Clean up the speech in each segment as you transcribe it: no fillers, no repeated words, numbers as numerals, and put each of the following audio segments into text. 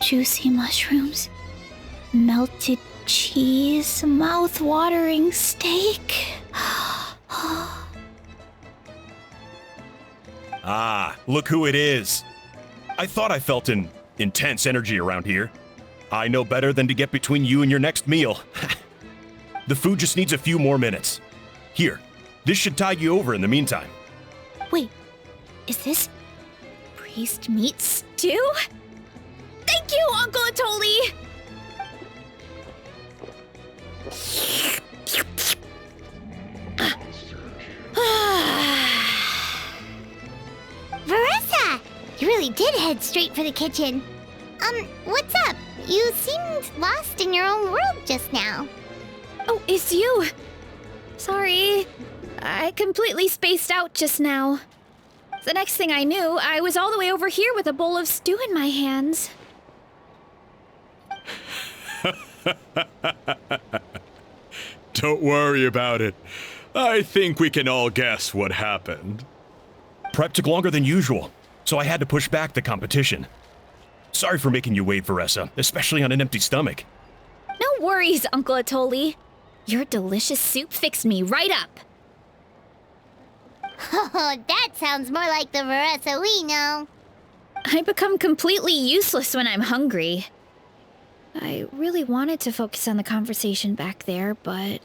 juicy mushrooms, melted cheese, mouth-watering steak. Ah, look who it is. I thought I felt an intense energy around here. I know better than to get between you and your next meal. The food just needs a few more minutes. Here, this should tide you over in the meantime. Wait, is this priest meat stew? Thank you, Uncle Atoli! Veressa! You really did head straight for the kitchen. What's up? You seemed lost in your own world just now. Oh, it's you. Sorry. I completely spaced out just now. The next thing I knew, I was all the way over here with a bowl of stew in my hands. Don't worry about it. I think we can all guess what happened. Prep took longer than usual, so I had to push back the competition. Sorry for making you wait, Veressa, especially on an empty stomach. No worries, Uncle Atoli. Your delicious soup fixed me right up. Oh, that sounds more like the Veressa we know. I become completely useless when I'm hungry. I really wanted to focus on the conversation back there, but...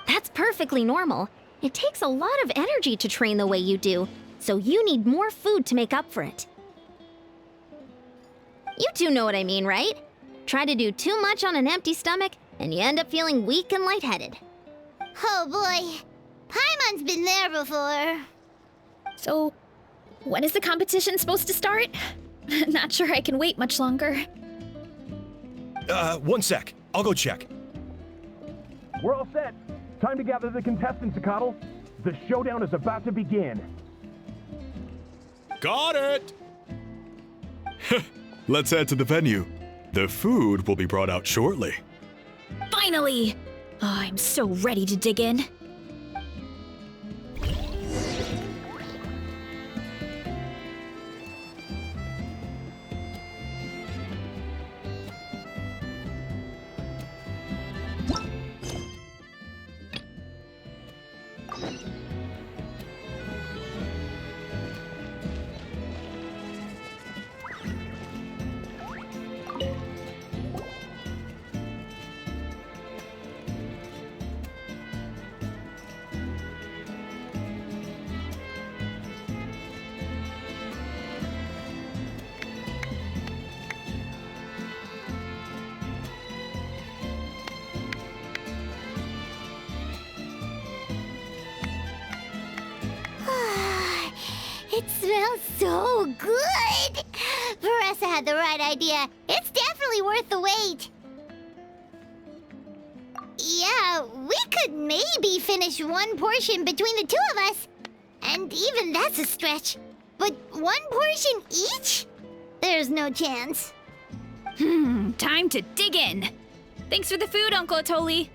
That's perfectly normal. It takes a lot of energy to train the way you do, so you need more food to make up for it. You do know what I mean, right? Try to do too much on an empty stomach, and you end up feeling weak and lightheaded. Oh boy, Paimon's been there before. So, when is the competition supposed to start? Not sure I can wait much longer. One sec. I'll go check. We're all set. Time to gather the contestants, Akatl. The showdown is about to begin. Got it! Let's head to the venue. The food will be brought out shortly. Finally! Oh, I'm so ready to dig in. It smells so good! Veressa had the right idea. It's definitely worth the wait. Yeah, we could maybe finish one portion between the two of us. And even that's a stretch. But one portion each? There's no chance. Time to dig in. Thanks for the food, Uncle Atoli.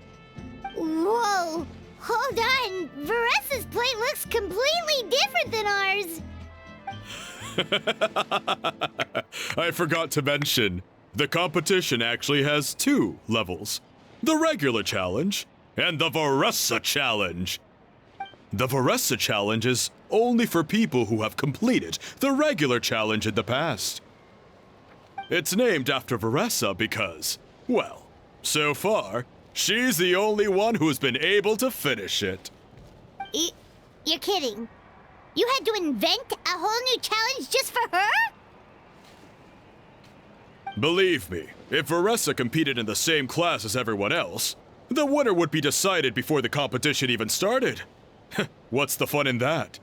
Whoa! Hold on! Veressa's plate looks completely different than ours! I forgot to mention, the competition actually has 2 levels. The regular challenge and the Veressa challenge. The Veressa challenge is only for people who have completed the regular challenge in the past. It's named after Veressa because, well, so far, she's the only one who's been able to finish it. You're kidding. You had to invent a whole new challenge just for her? Believe me, if Veressa competed in the same class as everyone else, the winner would be decided before the competition even started. What's the fun in that?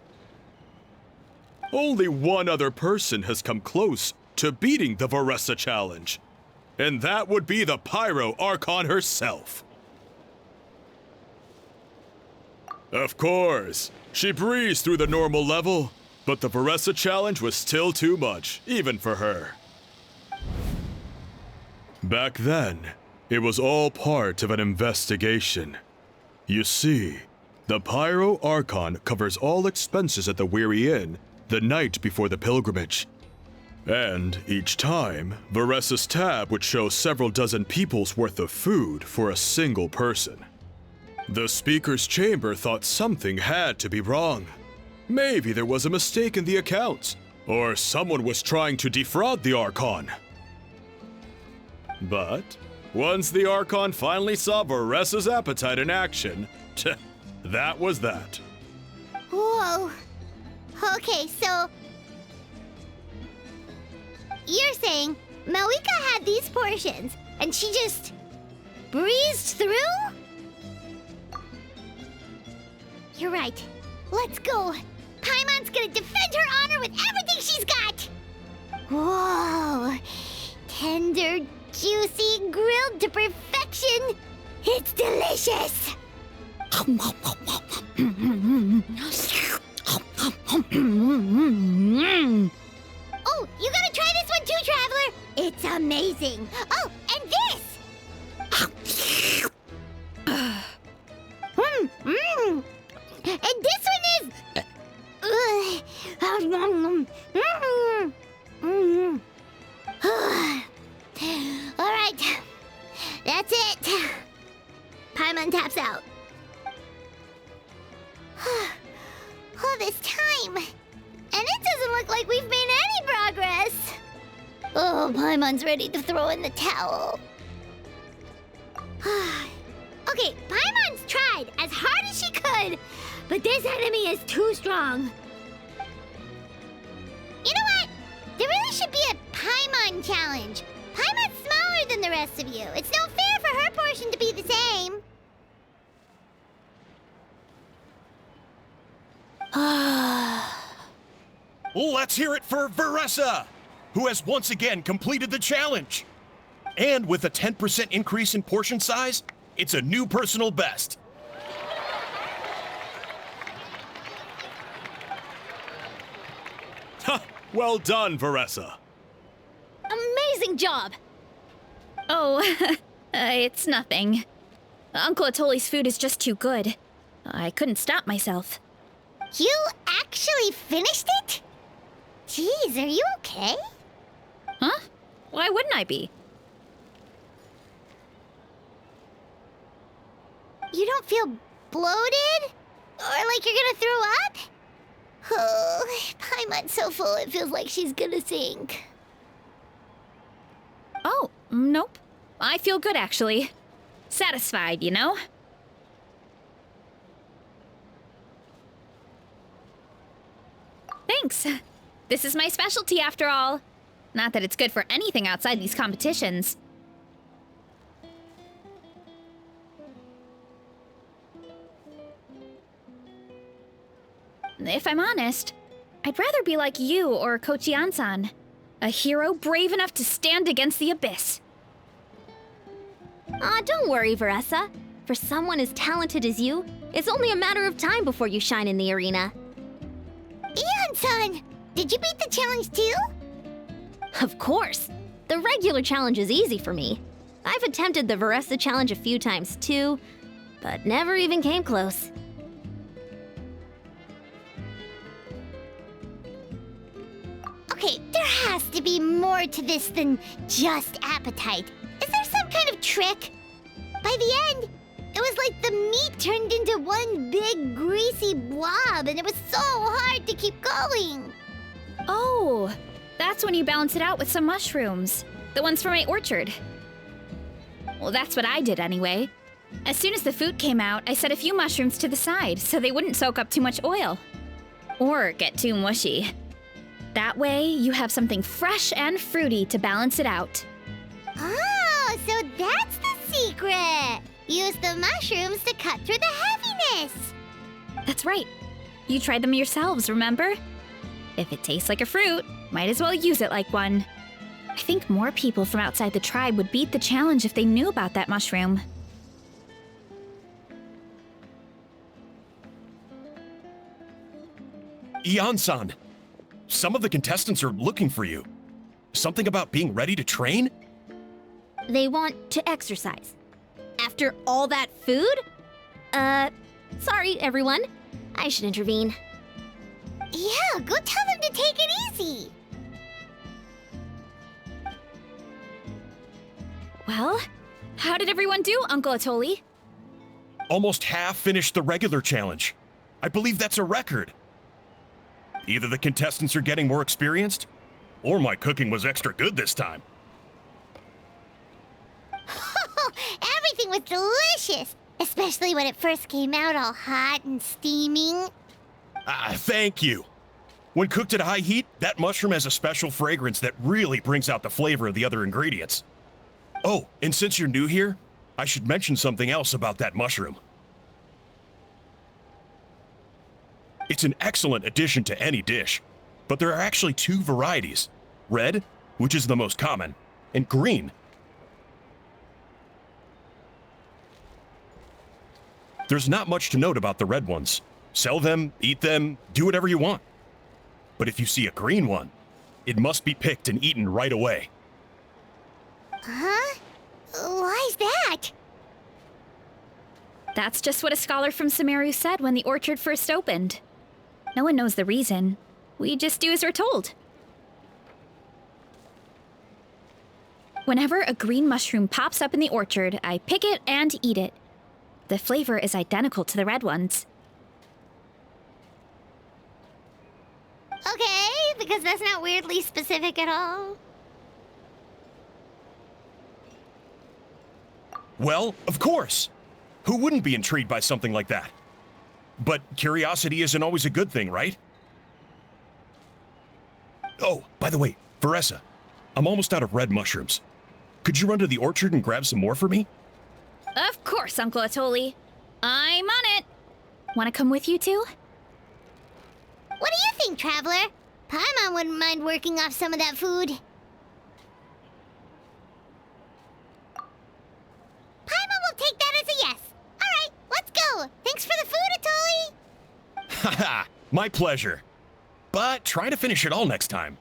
Only one other person has come close to beating the Veressa challenge, and that would be the Pyro Archon herself. Of course. She breezed through the normal level, but the Veressa challenge was still too much, even for her. Back then, it was all part of an investigation. You see, the Pyro Archon covers all expenses at the Weary Inn the night before the pilgrimage. And each time, Veressa's tab would show several dozen people's worth of food for a single person. The speaker's chamber thought something had to be wrong. Maybe there was a mistake in the accounts, or someone was trying to defraud the Archon. But once the Archon finally saw Veressa's appetite in action, that was that. Whoa. Okay, so you're saying Malika had these portions and she just breezed through? You're right. Let's go. Paimon's gonna defend her honor with everything she's got. Whoa. Tender, juicy, grilled to perfection. It's delicious. Oh, you gotta try this one too, Traveler. It's amazing. Oh, and this. And this one is. All right, that's it. Paimon taps out. All this time, and it doesn't look like we've made any progress. Oh, Paimon's ready to throw in the towel. Okay, Paimon's tried as hard as she could, but this enemy is too strong. You know what? There really should be a Paimon challenge. Paimon's smaller than the rest of you. It's no fair for her portion to be the same. Let's hear it for Veressa, who has once again completed the challenge. And with a 10% increase in portion size, it's a new personal best. Ha! Well done, Veressa. Amazing job! Oh, it's nothing. Uncle Atoli's food is just too good. I couldn't stop myself. You actually finished it? Jeez, are you okay? Huh? Why wouldn't I be? You don't feel bloated? Or like you're gonna throw up? Oh, Paimon's so full it feels like she's gonna sink. Oh, nope. I feel good, actually. Satisfied, you know? Thanks. This is my specialty, after all. Not that it's good for anything outside these competitions. If I'm honest, I'd rather be like you or Kochi-an-san. A hero brave enough to stand against the abyss. Aw, don't worry, Veressa. For someone as talented as you, it's only a matter of time before you shine in the arena. Ian-san, did you beat the challenge too? Of course! The regular challenge is easy for me. I've attempted the Veressa challenge a few times too, but never even came close. Okay, there has to be more to this than just appetite. Is there some kind of trick? By the end, it was like the meat turned into one big greasy blob and it was so hard to keep going. Oh, that's when you balance it out with some mushrooms. The ones from my orchard. Well, that's what I did anyway. As soon as the food came out, I set a few mushrooms to the side so they wouldn't soak up too much oil. Or get too mushy. That way, you have something fresh and fruity to balance it out. Oh, so that's the secret. Use the mushrooms to cut through the heaviness. That's right. You tried them yourselves, remember? If it tastes like a fruit, might as well use it like one. I think more people from outside the tribe would beat the challenge if they knew about that mushroom. Ian-san, some of the contestants are looking for you. Something about being ready to train? They want to exercise. After all that food? Sorry, everyone. I should intervene. Yeah, go tell them to take it easy. Well, how did everyone do, Uncle Atoli? Almost half finished the regular challenge. I believe that's a record. Either the contestants are getting more experienced, or my cooking was extra good this time. Everything was delicious, especially when it first came out all hot and steaming. Thank you. When cooked at high heat, that mushroom has a special fragrance that really brings out the flavor of the other ingredients. Oh, and since you're new here, I should mention something else about that mushroom. It's an excellent addition to any dish, but there are actually two varieties. Red, which is the most common, and green. There's not much to note about the red ones. Sell them, eat them, do whatever you want. But if you see a green one, it must be picked and eaten right away. Huh? Why's that? That's just what a scholar from Sumeru said when the orchard first opened. No one knows the reason. We just do as we're told. Whenever a green mushroom pops up in the orchard, I pick it and eat it. The flavor is identical to the red ones. Okay, because that's not weirdly specific at all. Well, of course. Who wouldn't be intrigued by something like that? But curiosity isn't always a good thing, right? Oh, by the way, Veressa, I'm almost out of red mushrooms. Could you run to the orchard and grab some more for me? Of course, Uncle Atoli. I'm on it. Want to come with you too? What do you think, Traveler? Paimon wouldn't mind working off some of that food. Paimon will take that as a yes. All right, let's go. Thanks for the food, Atoli. Haha, my pleasure. But try to finish it all next time.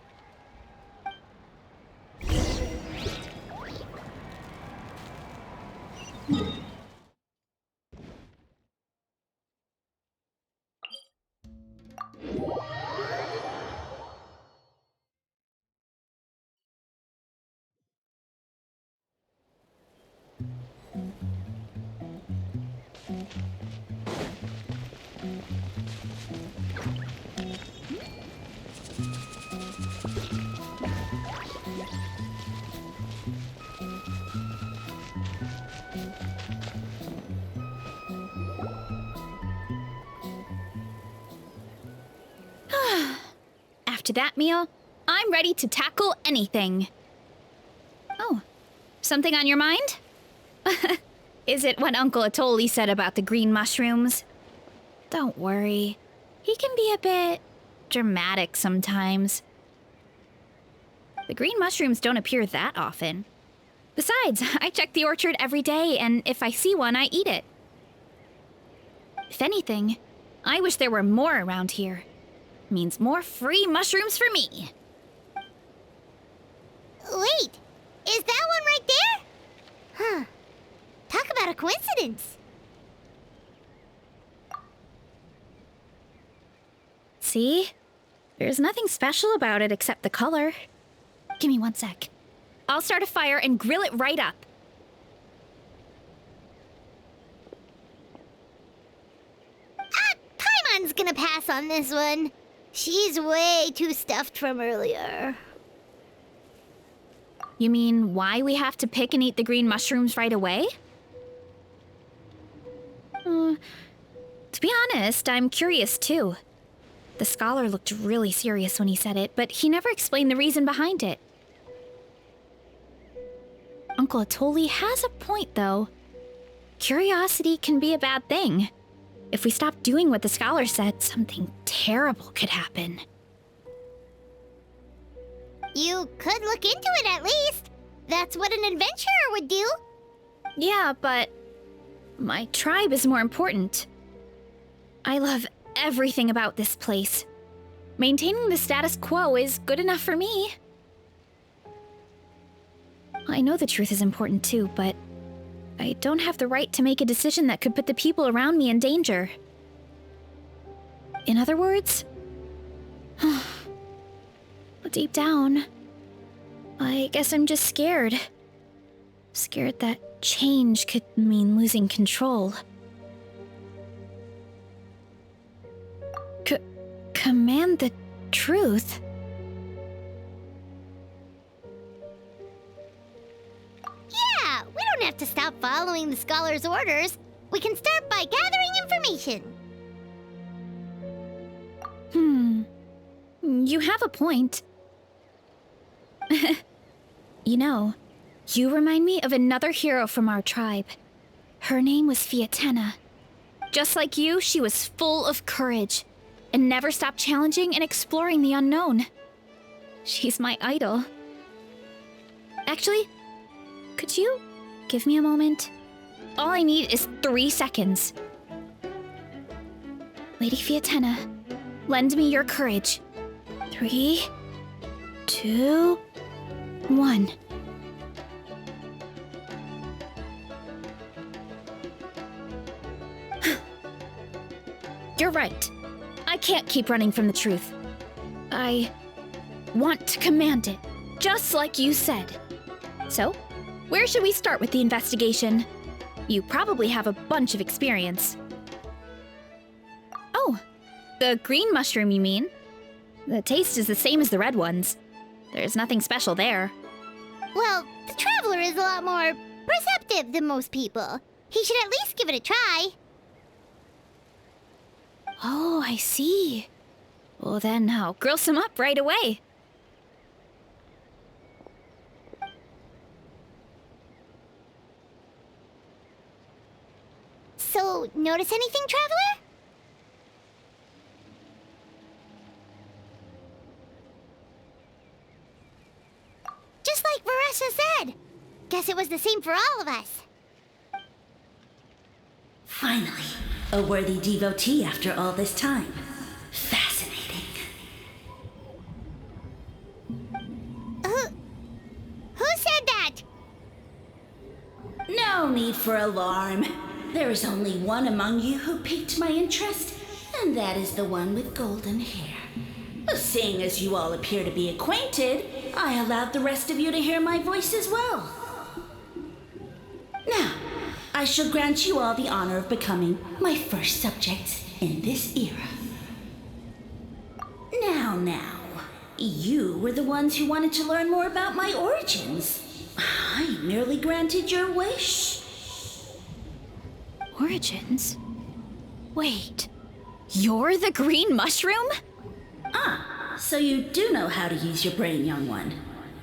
After that meal, I'm ready to tackle anything. Oh, something on your mind? Is it what Uncle Atoli said about the green mushrooms? Don't worry. He can be a bit dramatic sometimes. The green mushrooms don't appear that often. Besides, I check the orchard every day, and if I see one, I eat it. If anything, I wish there were more around here. Means more free mushrooms for me. Wait, is that one right there? Huh. Talk about a coincidence. See? There's nothing special about it except the color. Give me 1 sec. I'll start a fire and grill it right up. Paimon's gonna pass on this one. She's way too stuffed from earlier. You mean why we have to pick and eat the green mushrooms right away? To be honest, I'm curious too. The scholar looked really serious when he said it, but he never explained the reason behind it. Uncle Atoli has a point, though. Curiosity can be a bad thing. If we stop doing what the scholar said, something terrible could happen. You could look into it at least. That's what an adventurer would do. Yeah, but my tribe is more important. I love everything about this place. Maintaining the status quo is good enough for me. I know the truth is important too, but I don't have the right to make a decision that could put the people around me in danger. In other words, deep down, I guess I'm just scared. Scared that change could mean losing control. Command the truth? Yeah, we don't have to stop following the scholar's orders. We can start by gathering information. You have a point. You know, you remind me of another hero from our tribe. Her name was Fiatena. Just like you, she was full of courage and never stopped challenging and exploring the unknown. She's my idol. Actually, could you give me a moment? All I need is 3 seconds. Lady Fiatena, lend me your courage. 3, 2, 1. You're right. I can't keep running from the truth. I want to command it, just like you said. So, where should we start with the investigation? You probably have a bunch of experience. Oh, the green mushroom, you mean? The taste is the same as the red ones. There's nothing special there. Well, the Traveler is a lot more perceptive than most people. He should at least give it a try. Oh, I see. Well then, I'll grill some up right away. So, notice anything, Traveler? Just like Varessa said. Guess it was the same for all of us. Finally, a worthy devotee after all this time. Fascinating. Who said that? No need for alarm. There is only one among you who piqued my interest, and that is the one with golden hair. Seeing as you all appear to be acquainted, I allowed the rest of you to hear my voice as well. Now, I shall grant you all the honor of becoming my first subjects in this era. Now, you were the ones who wanted to learn more about my origins. I merely granted your wish. Origins? Wait, you're the green mushroom? So you do know how to use your brain, young one.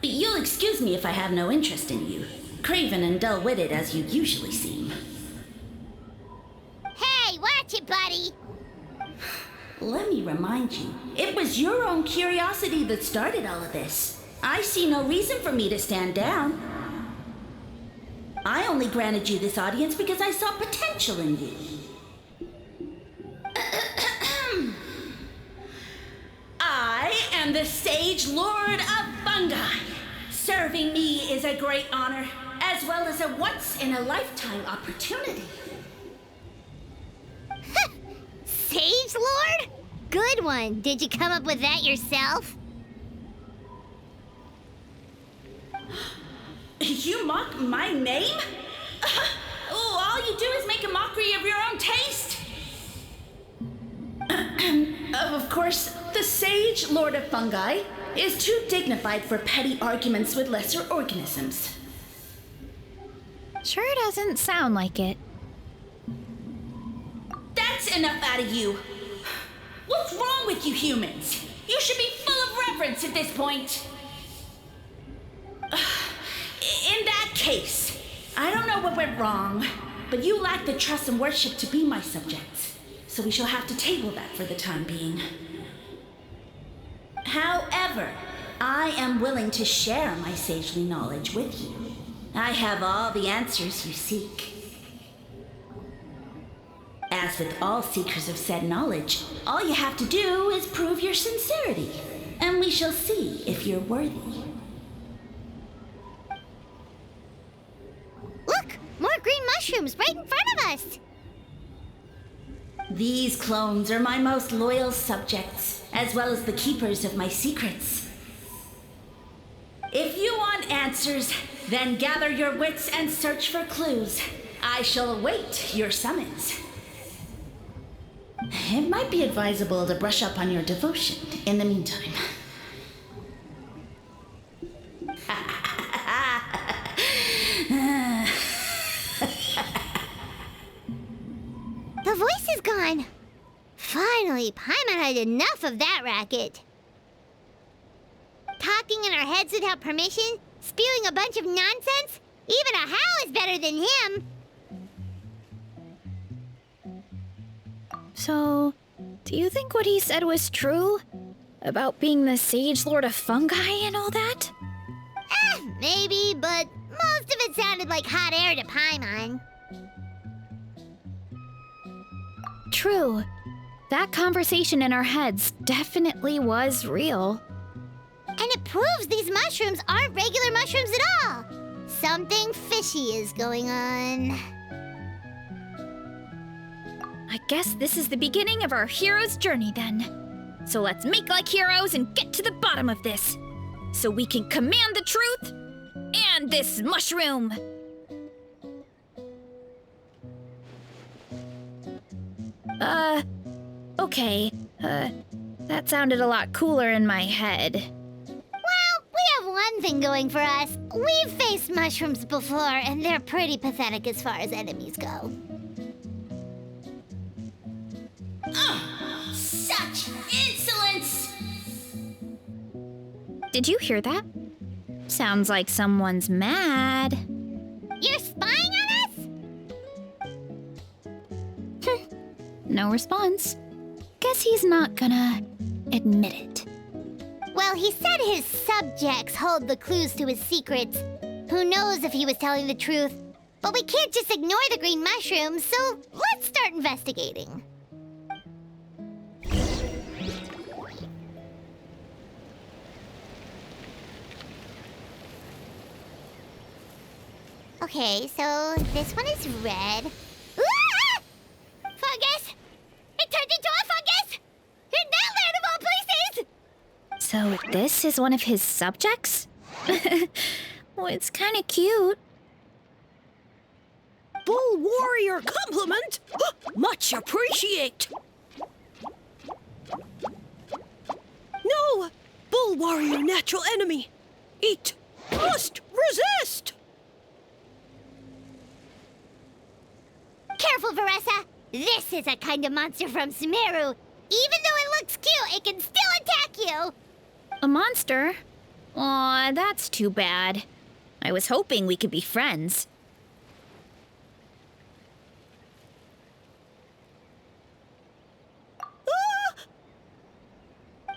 But you'll excuse me if I have no interest in you, craven and dull-witted as you usually seem. Hey, watch it, buddy! Let me remind you, it was your own curiosity that started all of this. I see no reason for me to stand down. I only granted you this audience because I saw potential in you. I am the Sage Lord of Fungi. Serving me is a great honor, as well as a once-in-a-lifetime opportunity. Sage Lord? Good one. Did you come up with that yourself? You mock my name? All you do is make a mockery of your own taste. Of course, the Sage Lord of Fungi is too dignified for petty arguments with lesser organisms. Sure doesn't sound like it. That's enough out of you. What's wrong with you humans? You should be full of reverence at this point. In that case, I don't know what went wrong, but you lack the trust and worship to be my subjects, so we shall have to table that for the time being. However, I am willing to share my sagely knowledge with you. I have all the answers you seek. As with all seekers of said knowledge, all you have to do is prove your sincerity, and we shall see if you're worthy. Look! More green mushrooms right in front of us! These clones are my most loyal subjects, as well as the keepers of my secrets. If you want answers, then gather your wits and search for clues. I shall await your summons. It might be advisable to brush up on your devotion in the meantime. The voice is gone. Finally, Paimon had enough of that racket. Talking in our heads without permission, spewing a bunch of nonsense. Even a How is better than him. So, do you think what he said was true? About being the Sage Lord of Fungi and all that? Maybe, but most of it sounded like hot air to Paimon. True. That conversation in our heads definitely was real. And it proves these mushrooms aren't regular mushrooms at all. Something fishy is going on. I guess this is the beginning of our hero's journey then. So let's make like heroes and get to the bottom of this. So we can command the truth and this mushroom. Okay. That sounded a lot cooler in my head. Well, we have one thing going for us. We've faced mushrooms before, and they're pretty pathetic as far as enemies go. Such insolence! Did you hear that? Sounds like someone's mad. You're spying on us? No response. Guess he's not gonna admit it. Well, he said his subjects hold the clues to his secrets. Who knows if he was telling the truth? But we can't just ignore the green mushrooms, so let's start investigating. Okay, so this one is red. Ah! Fungus! It turned into a fungus! In that land of all places! So this is one of his subjects? Well, it's kind of cute. Bull warrior compliment! Much appreciate! No! Bull warrior natural enemy! Eat! Must resist! Careful, Veressa! This is a kind of monster from Sumeru. Even though it looks cute, it can still attack you! A monster? Aw, that's too bad. I was hoping we could be friends.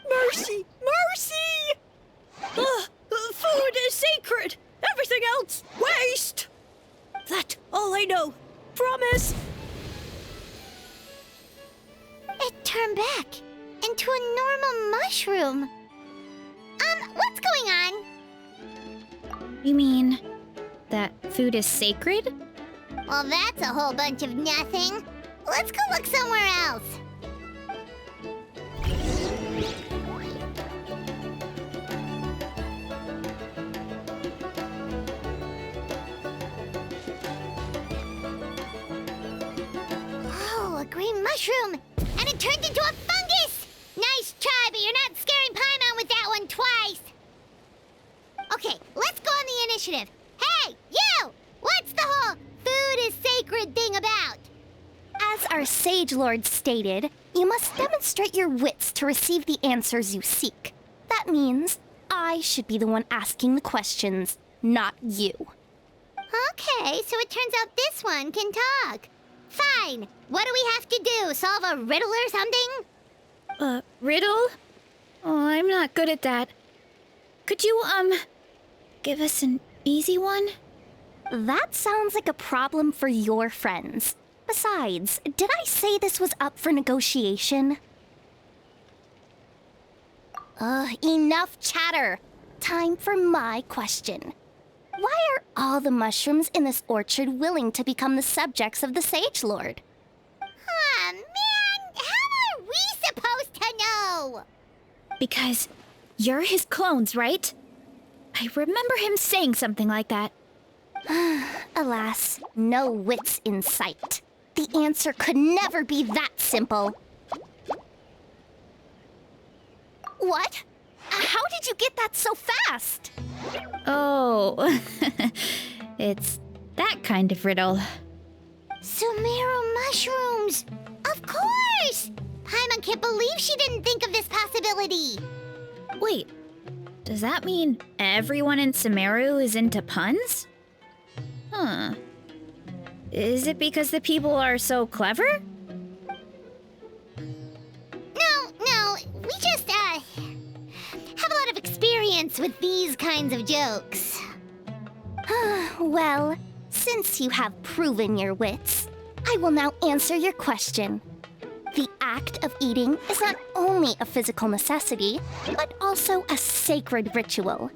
Mercy! Mercy! Food is sacred! Everything else, waste! That's all I know. Promise! It turned back into a normal mushroom. What's going on? You mean that food is sacred? Well, that's a whole bunch of nothing. Let's go look somewhere else. Oh, a green mushroom! And it turned into a fungus! Nice try, but you're not scaring Paimon with that one twice! Okay, let's go on the initiative. Hey, you! What's the whole food is sacred thing about? As our Sage Lord stated, you must demonstrate your wits to receive the answers you seek. That means I should be the one asking the questions, not you. Okay, so it turns out this one can talk. Fine. What do we have to do? Solve a riddle or something? Riddle? Oh, I'm not good at that. Could you, give us an easy one? That sounds like a problem for your friends. Besides, did I say this was up for negotiation? Enough chatter. Time for my question. Why are all the mushrooms in this orchard willing to become the subjects of the Sage Lord? Aw, man! How are we supposed to know? Because you're his clones, right? I remember him saying something like that. Alas, no wits in sight. The answer could never be that simple. What? How did you get that so fast? Oh, it's that kind of riddle. Sumeru mushrooms! Of course! Paimon can't believe she didn't think of this possibility. Wait, does that mean everyone in Sumeru is into puns? Huh. Is it because the people are so clever? No, we just, have a lot of experience with these kinds of jokes. Well, since you have proven your wits, I will now answer your question. The act of eating is not only a physical necessity, but also a sacred ritual.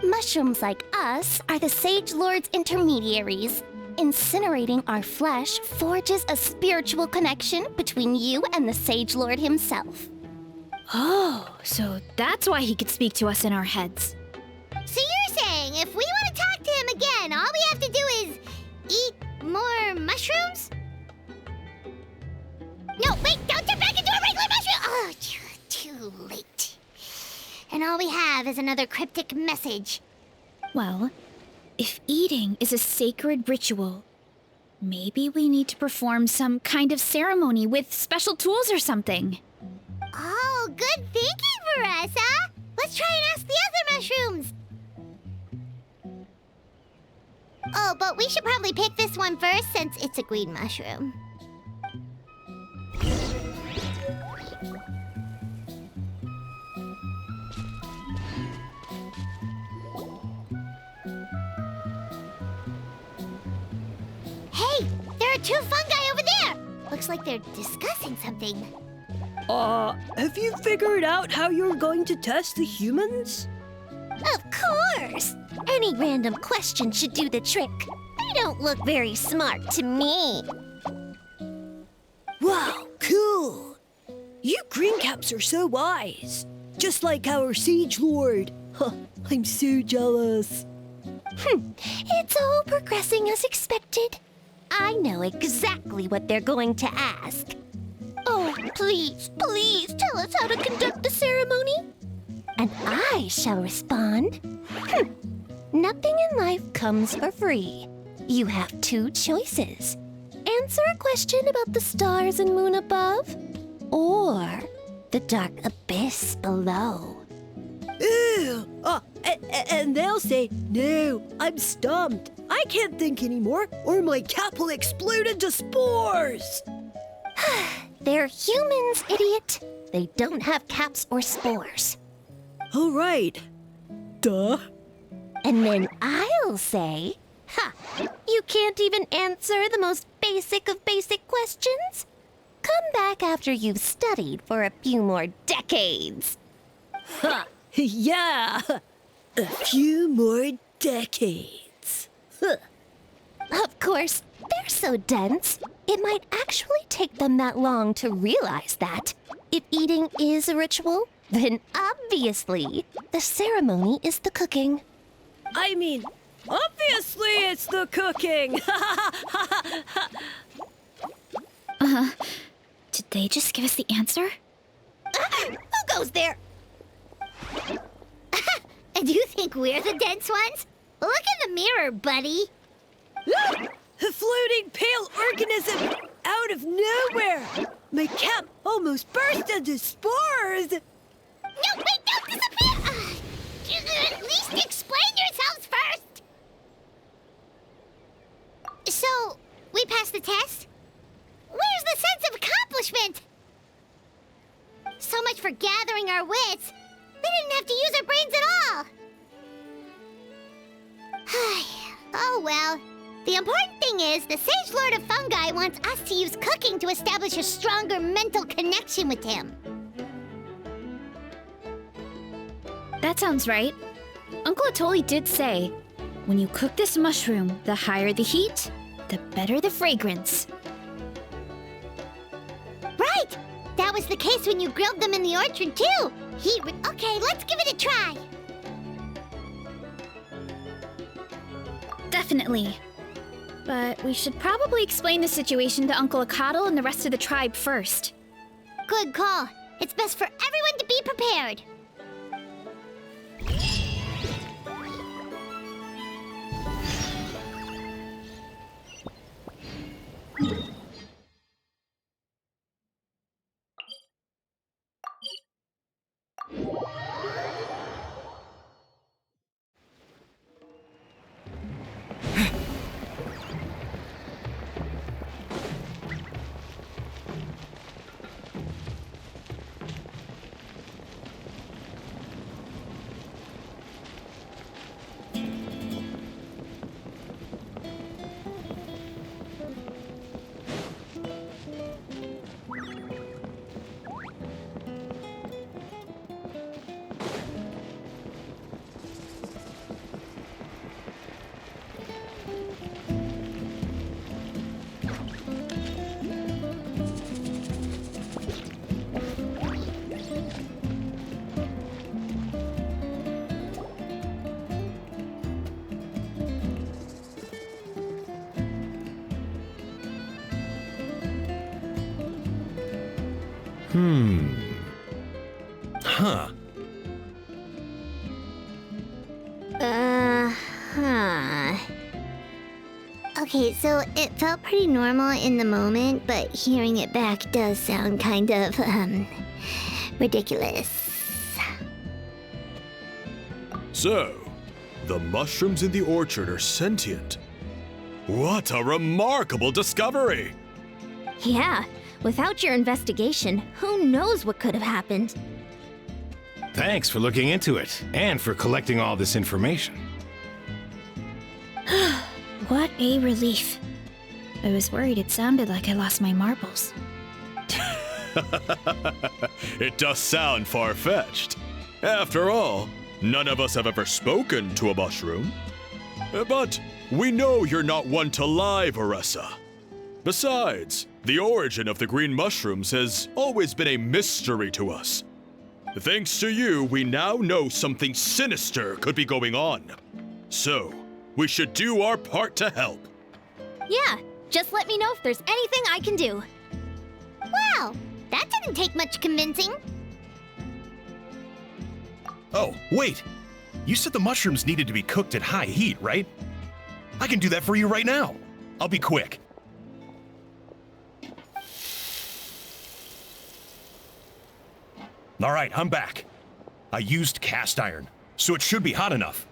Mushrooms like us are the Sage Lord's intermediaries. Incinerating our flesh forges a spiritual connection between you and the Sage Lord himself. Oh, so that's why he could speak to us in our heads. So you're saying if we want to talk to him again, all we have to do is eat more mushrooms? No, wait, don't turn back into a regular mushroom! Oh, too late. And all we have is another cryptic message. Well, if eating is a sacred ritual, maybe we need to perform some kind of ceremony with special tools or something. Oh, good thinking, Veressa! Let's try and ask the other mushrooms! Oh, but we should probably pick this one first since it's a green mushroom. Hey, there are two fungi over there! Looks like they're discussing something. Have you figured out how you're going to test the humans? Of course! Any random question should do the trick. They don't look very smart to me. Wow, cool! You greencaps are so wise. Just like our Sage Lord. Huh, I'm so jealous. It's all progressing as expected. I know exactly what they're going to ask. Oh, please, please tell us how to conduct the ceremony. And I shall respond. Nothing in life comes for free. You have two choices. Answer a question about the stars and moon above, or the dark abyss below. Ew! And they'll say, no, I'm stumped. I can't think anymore, or my cap will explode into spores. They're humans, idiot. They don't have caps or spores. All right. Duh. And then I'll say, you can't even answer the most basic of basic questions? Come back after you've studied for a few more decades. Ha! Yeah! A few more decades. Of course, they're so dense, it might actually take them that long to realize that. If eating is a ritual, then obviously the ceremony is the cooking. I mean, obviously it's the cooking! Did they just give us the answer? Who goes there? Do you think we're the dense ones? Look in the mirror, buddy. A floating pale organism out of nowhere! My cap almost burst into spores! No, wait, don't disappear! At least explain yourselves first! So, we passed the test? Where's the sense of accomplishment? So much for gathering our wits. They didn't have to use our brains at all. Oh Oh well. The important thing is, the Sage Lord of Fungi wants us to use cooking to establish a stronger mental connection with him. That sounds right. Uncle Atoli did say, when you cook this mushroom, the higher the heat, the better the fragrance. Right! That was the case when you grilled them in the orchard, too. Okay, let's give it a try. Definitely. But we should probably explain the situation to Uncle Akadal and the rest of the tribe first. Good call. It's best for everyone to be prepared. Huh. Okay, so it felt pretty normal in the moment, but hearing it back does sound kind of, ridiculous. So, the mushrooms in the orchard are sentient. What a remarkable discovery! Yeah, without your investigation, who knows what could have happened? Thanks for looking into it, and for collecting all this information. What a relief. I was worried it sounded like I lost my marbles. It does sound far-fetched. After all, none of us have ever spoken to a mushroom. But we know you're not one to lie, Veressa. Besides, the origin of the green mushrooms has always been a mystery to us. Thanks to you, we now know something sinister could be going on. So, we should do our part to help. Yeah, just let me know if there's anything I can do. Wow, that didn't take much convincing. Oh, wait! You said the mushrooms needed to be cooked at high heat, right? I can do that for you right now. I'll be quick. All right, I'm back. I used cast iron, so it should be hot enough.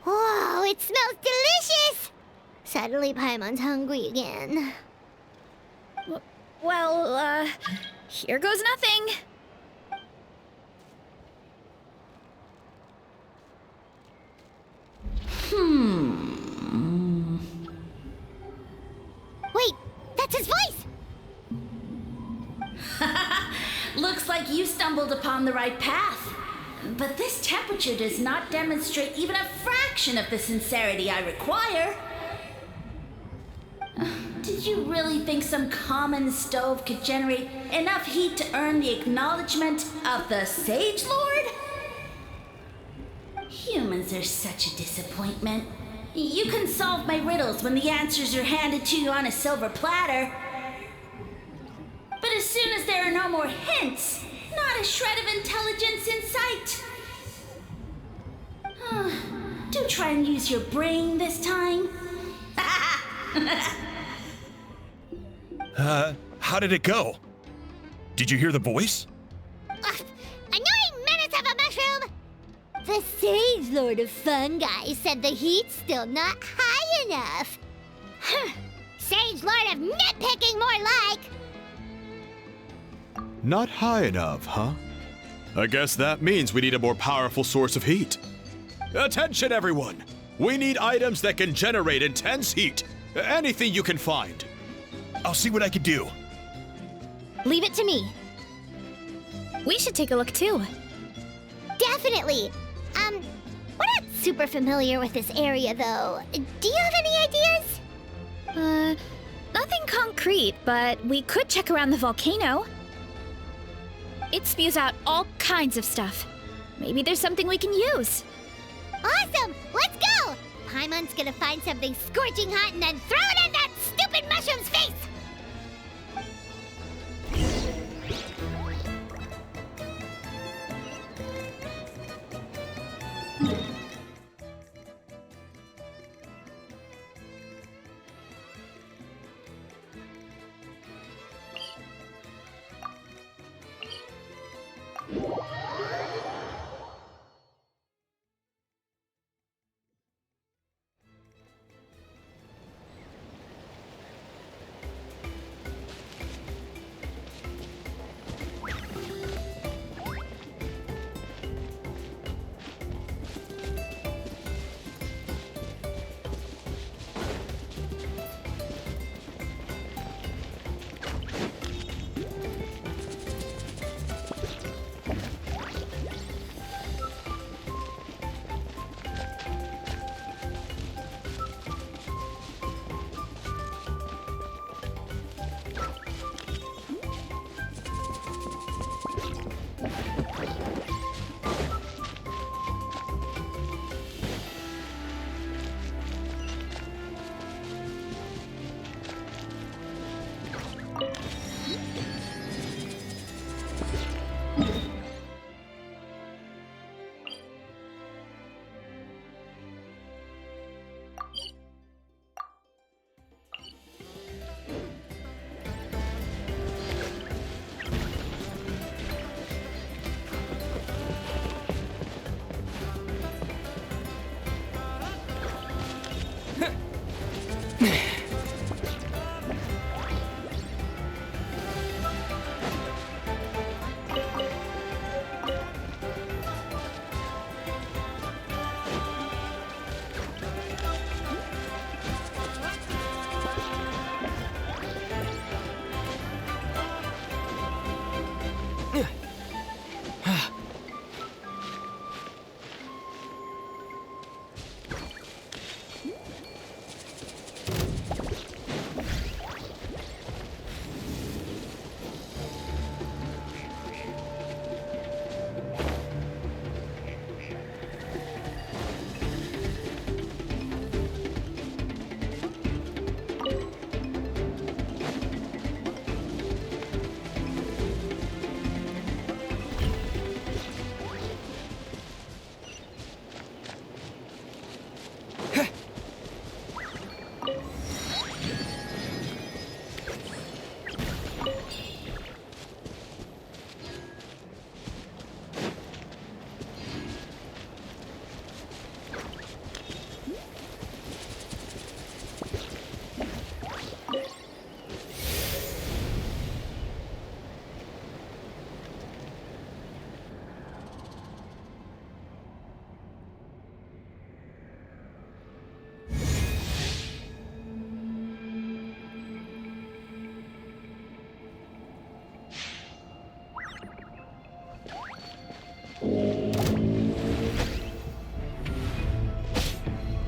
Whoa, it smells delicious! Suddenly Paimon's hungry again. Well, here goes nothing. Wait, that's his voice! Looks like you stumbled upon the right path. But this temperature does not demonstrate even a fraction of the sincerity I require. Did you really think some common stove could generate enough heat to earn the acknowledgement of the Sage Lord? Humans are such a disappointment. You can solve my riddles when the answers are handed to you on a silver platter. But as soon as there are no more hints, not a shred of intelligence in sight. Do try and use your brain this time. How did it go? Did you hear the voice? Annoying menace of a mushroom! The Sage Lord of Fungi said the heat's still not high enough. Sage Lord of Nitpicking, more like! Not high enough, huh? I guess that means we need a more powerful source of heat. Attention, everyone! We need items that can generate intense heat. Anything you can find. I'll see what I can do. Leave it to me. We should take a look too. Definitely. We're not super familiar with this area, though. Do you have any ideas? Nothing concrete, but we could check around the volcano. It spews out all kinds of stuff. Maybe there's something we can use. Awesome! Let's go! Paimon's gonna find something scorching hot and then throw it in that stupid mushroom's face!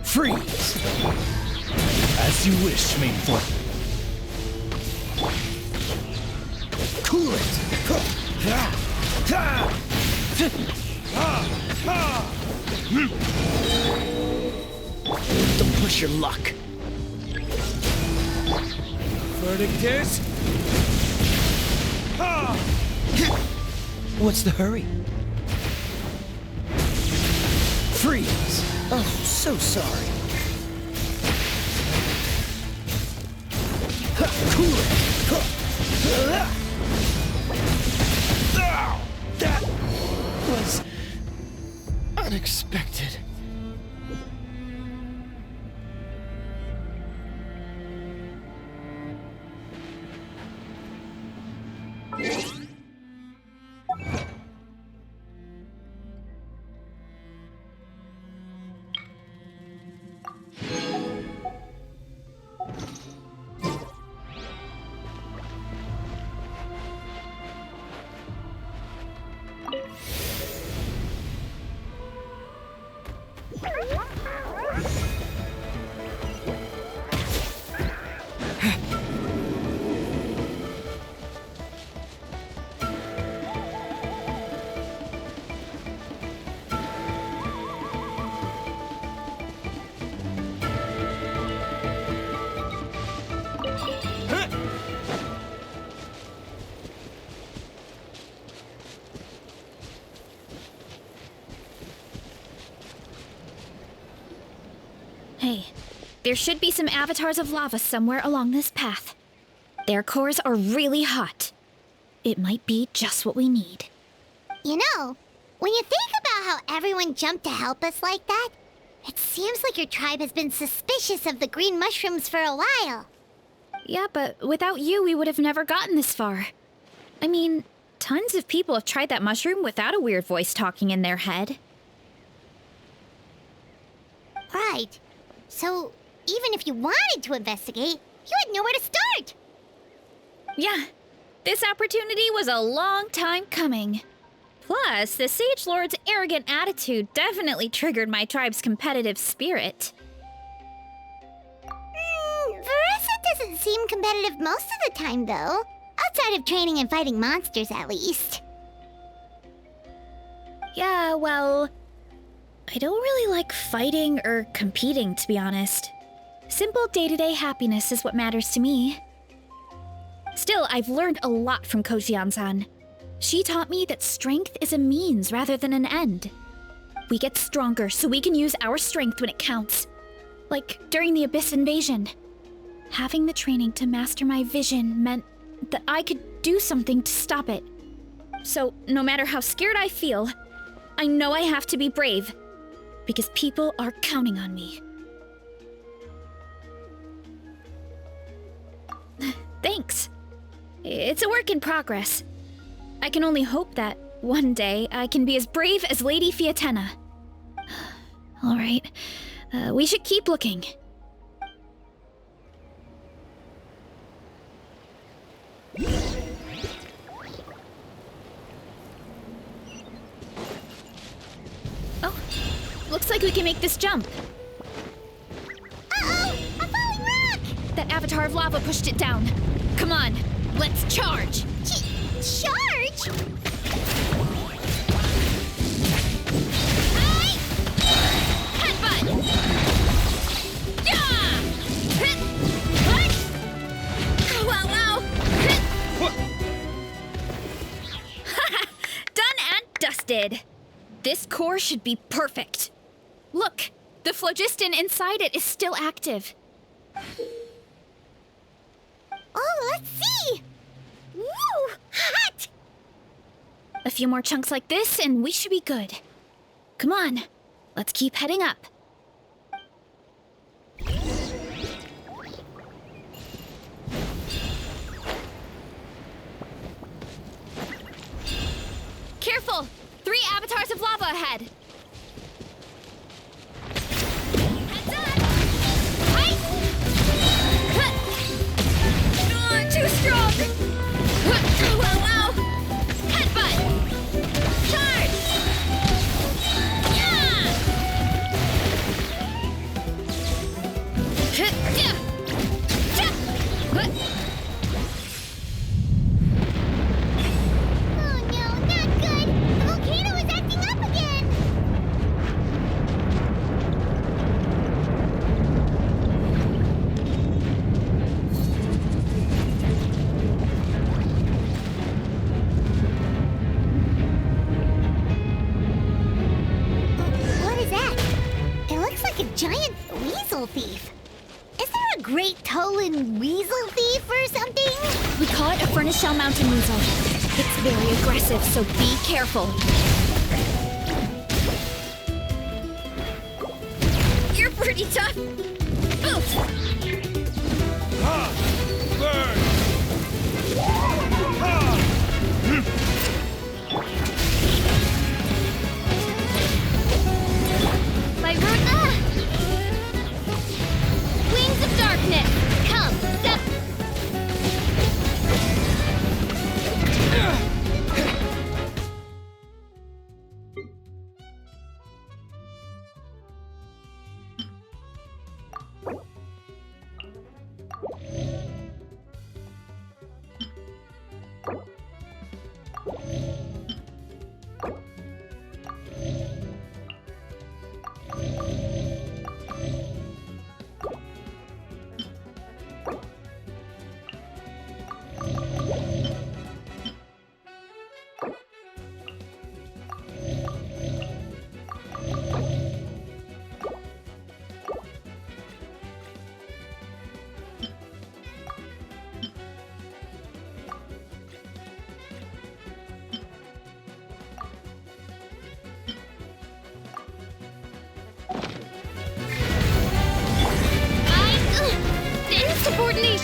Freeze! As you wish, main form. Cool it! Don't push your luck. Verdict is... What's the hurry? Freeze! Oh, so sorry. Cool it! That was unexpected. Hey, there should be some avatars of lava somewhere along this path. Their cores are really hot. It might be just what we need. You know, when you think about how everyone jumped to help us like that, it seems like your tribe has been suspicious of the green mushrooms for a while. Yeah, but without you, we would have never gotten this far. I mean, tons of people have tried that mushroom without a weird voice talking in their head. Right. So, even if you wanted to investigate, you had nowhere to start. Yeah, this opportunity was a long time coming. Plus, the Sage Lord's arrogant attitude definitely triggered my tribe's competitive spirit. Veressa doesn't seem competitive most of the time, though. Outside of training and fighting monsters, at least. Yeah, well, I don't really like fighting or competing, to be honest. Simple day-to-day happiness is what matters to me. Still, I've learned a lot from Kojian-san. She taught me that strength is a means rather than an end. We get stronger so we can use our strength when it counts. Like during the Abyss invasion. Having the training to master my vision meant that I could do something to stop it. So, no matter how scared I feel, I know I have to be brave. Because people are counting on me. Thanks. It's a work in progress. I can only hope that one day I can be as brave as Lady Fiatena. All right, we should keep looking. Oh, looks like we can make this jump. Uh-oh! A falling rock! That avatar of lava pushed it down. Come on, let's charge! Charge? Headbutt! Yeah! Hit! What? Wow, wow! Done and dusted. This core should be perfect. Look, the phlogiston inside it is still active. Oh, let's see! Woo! Hot! A few more chunks like this and we should be good. Come on, let's keep heading up. Careful! 3 avatars of lava ahead! Heads up! Height! Too strong! Wow, wow! Headbutt! Charge! Yeah! Oh no, not good! The volcano is acting up again! What is that? It looks like a giant weasel thief. Is there a great Tolan weasel thief or something? We call it a furnace shell mountain weasel. It's very aggressive, so be careful. You're pretty tough. Oof! Wings of darkness, come, step.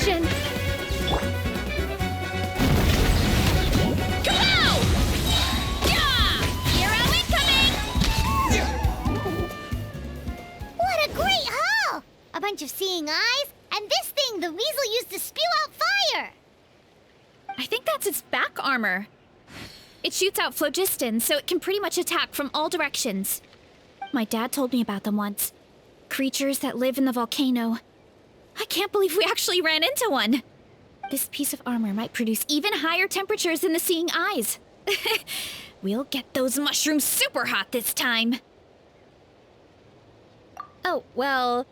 explosion! Kapow! Yeah! Hero incoming! What a great haul! A bunch of seeing eyes, and this thing the weasel used to spew out fire! I think that's its back armor. It shoots out phlogiston, so it can pretty much attack from all directions. My dad told me about them once. Creatures that live in the volcano. I can't believe we actually ran into one. This piece of armor might produce even higher temperatures than the seeing eyes. We'll get those mushrooms super hot this time. Oh, well,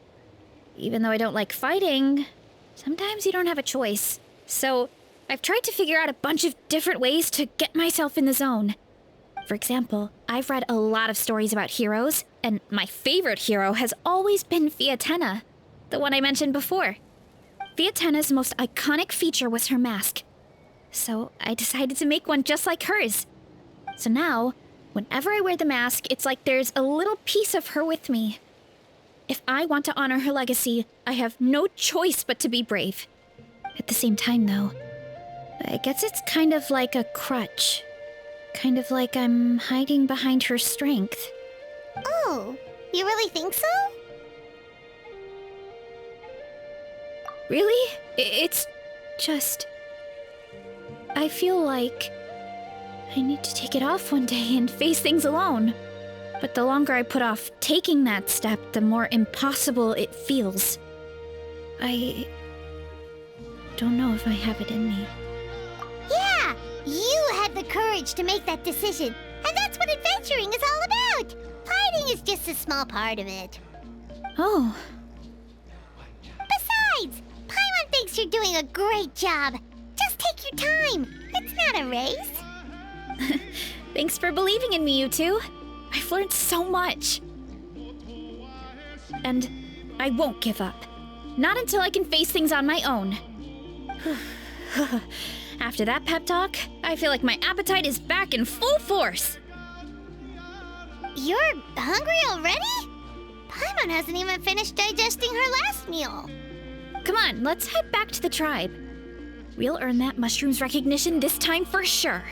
even though I don't like fighting, sometimes you don't have a choice. So I've tried to figure out a bunch of different ways to get myself in the zone. For example, I've read a lot of stories about heroes, and my favorite hero has always been Fiatenna, the one I mentioned before. Fiatenna's most iconic feature was her mask. So I decided to make one just like hers. So now, whenever I wear the mask, it's like there's a little piece of her with me. If I want to honor her legacy, I have no choice but to be brave. At the same time, though, I guess it's kind of like a crutch. Kind of like I'm hiding behind her strength. Oh, you really think so? Really? It's just... I feel like I need to take it off one day and face things alone. But the longer I put off taking that step, the more impossible it feels. I don't know if I have it in me. Yeah, you had the courage to make that decision. And that's what adventuring is all about. Fighting is just a small part of it. Oh. Besides, Paimon thinks you're doing a great job. Just take your time. It's not a race. Thanks for believing in me, you two. I've learned so much. And I won't give up. Not until I can face things on my own. After that pep talk, I feel like my appetite is back in full force. You're hungry already? Paimon hasn't even finished digesting her last meal. Come on, let's head back to the tribe. We'll earn that mushroom's recognition this time for sure.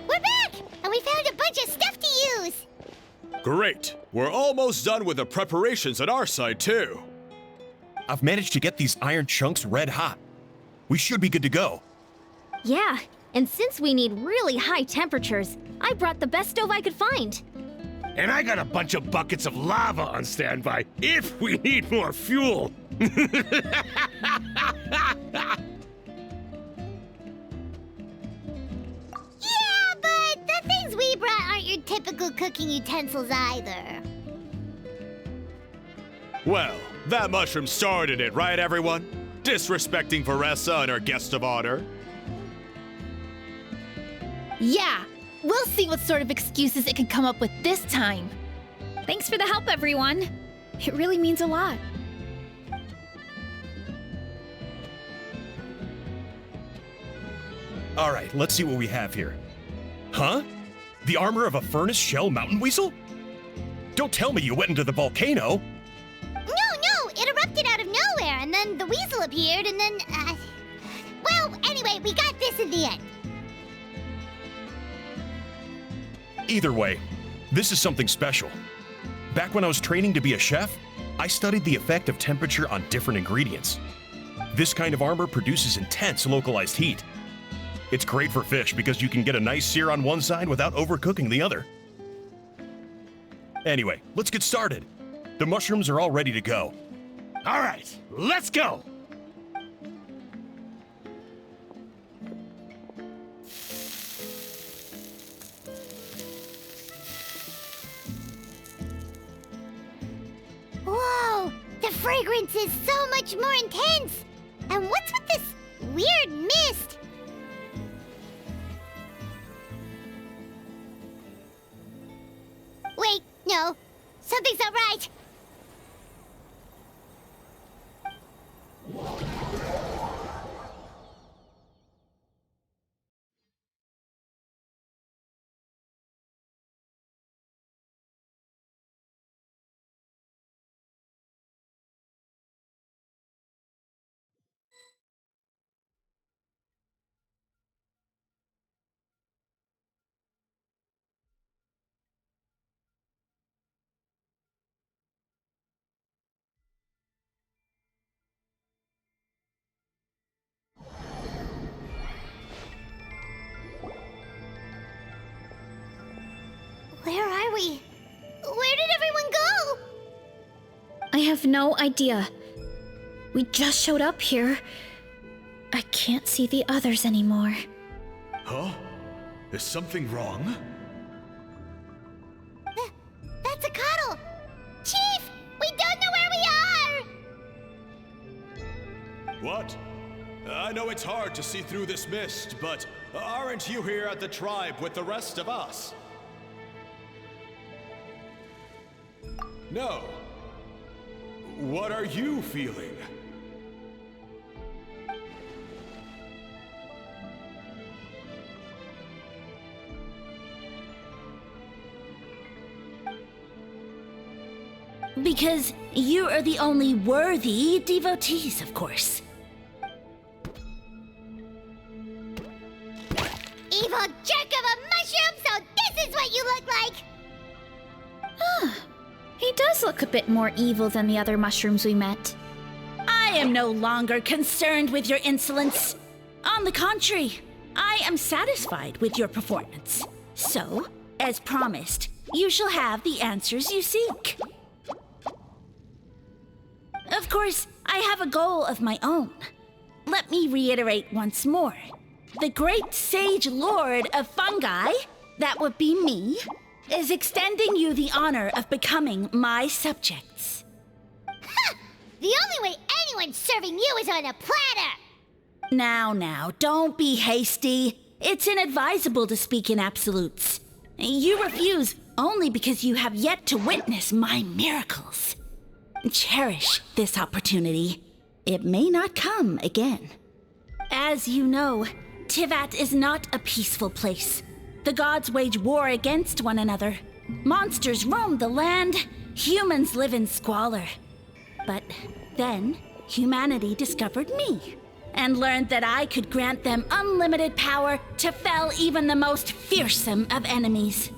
We're back! And we found a bunch of stuff to use! Great! We're almost done with the preparations at our side, too. I've managed to get these iron chunks red hot. We should be good to go. Yeah, and since we need really high temperatures, I brought the best stove I could find. And I got a bunch of buckets of lava on standby if we need more fuel. Yeah, but the things we brought aren't your typical cooking utensils either. Well, that mushroom started it, right, everyone? Disrespecting Veressa and her guest of honor. Yeah, we'll see what sort of excuses it can come up with this time. Thanks for the help, everyone. It really means a lot. All right, let's see what we have here. Huh? The armor of a furnace shell mountain weasel? Don't tell me you went into the volcano. No, it erupted out of nowhere, and then the weasel appeared, and then, well, anyway, we got this in the end. Either way, this is something special. Back when I was training to be a chef, I studied the effect of temperature on different ingredients. This kind of armor produces intense localized heat. It's great for fish because you can get a nice sear on one side without overcooking the other. Anyway, let's get started. The mushrooms are all ready to go. All right, let's go. fragrance is so much more intense. And what's with this weird mist? Wait, no. Something's not right. Where are we? Where did everyone go? I have no idea. We just showed up here. I can't see the others anymore. Huh? Is something wrong? That's a cuddle! Chief! We don't know where we are! What? I know it's hard to see through this mist, but aren't you here at the tribe with the rest of us? No. What are you feeling? Because you are the only worthy devotees, of course. Evil jerk of a mushroom, so this is what you look like! He does look a bit more evil than the other mushrooms we met. I am no longer concerned with your insolence. On the contrary, I am satisfied with your performance. So, as promised, you shall have the answers you seek. Of course, I have a goal of my own. Let me reiterate once more. The great sage lord of fungi, that would be me, is extending you the honor of becoming my subjects. Ha! The only way anyone's serving you is on a platter! Now, don't be hasty. It's inadvisable to speak in absolutes. You refuse only because you have yet to witness my miracles. Cherish this opportunity. It may not come again. As you know, Tivat is not a peaceful place. The gods wage war against one another. Monsters roam the land. Humans live in squalor. But then, humanity discovered me and learned that I could grant them unlimited power to fell even the most fearsome of enemies.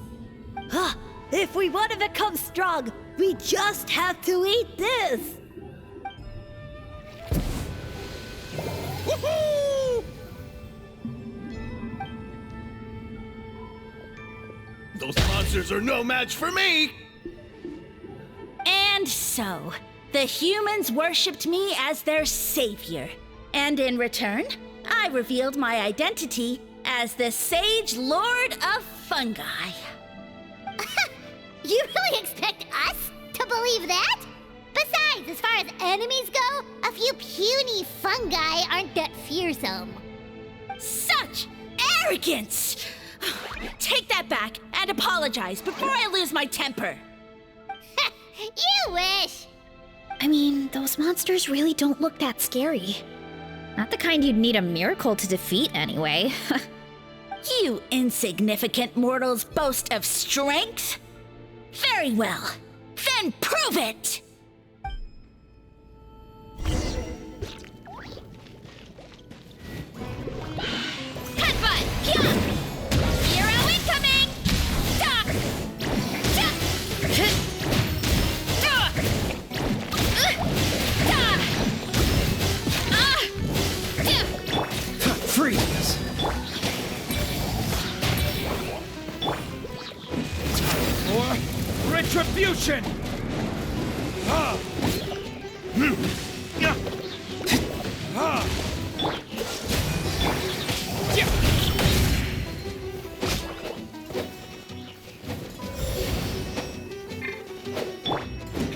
If we want to become strong, we just have to eat this! Woohoo! Those monsters are no match for me! And so, the humans worshipped me as their savior. And in return, I revealed my identity as the Sage Lord of Fungi. You really expect us to believe that? Besides, as far as enemies go, a few puny fungi aren't that fearsome. Such arrogance! Take that back and apologize before I lose my temper. You wish! I mean, those monsters really don't look that scary. Not the kind you'd need a miracle to defeat, anyway. You insignificant mortals boast of strength? Very well. Then prove it! Headbutt! Yeah! Hero incoming! Da! Da! Da! Freeze! Or retribution! Ah! Yeah! Ah! Yeah!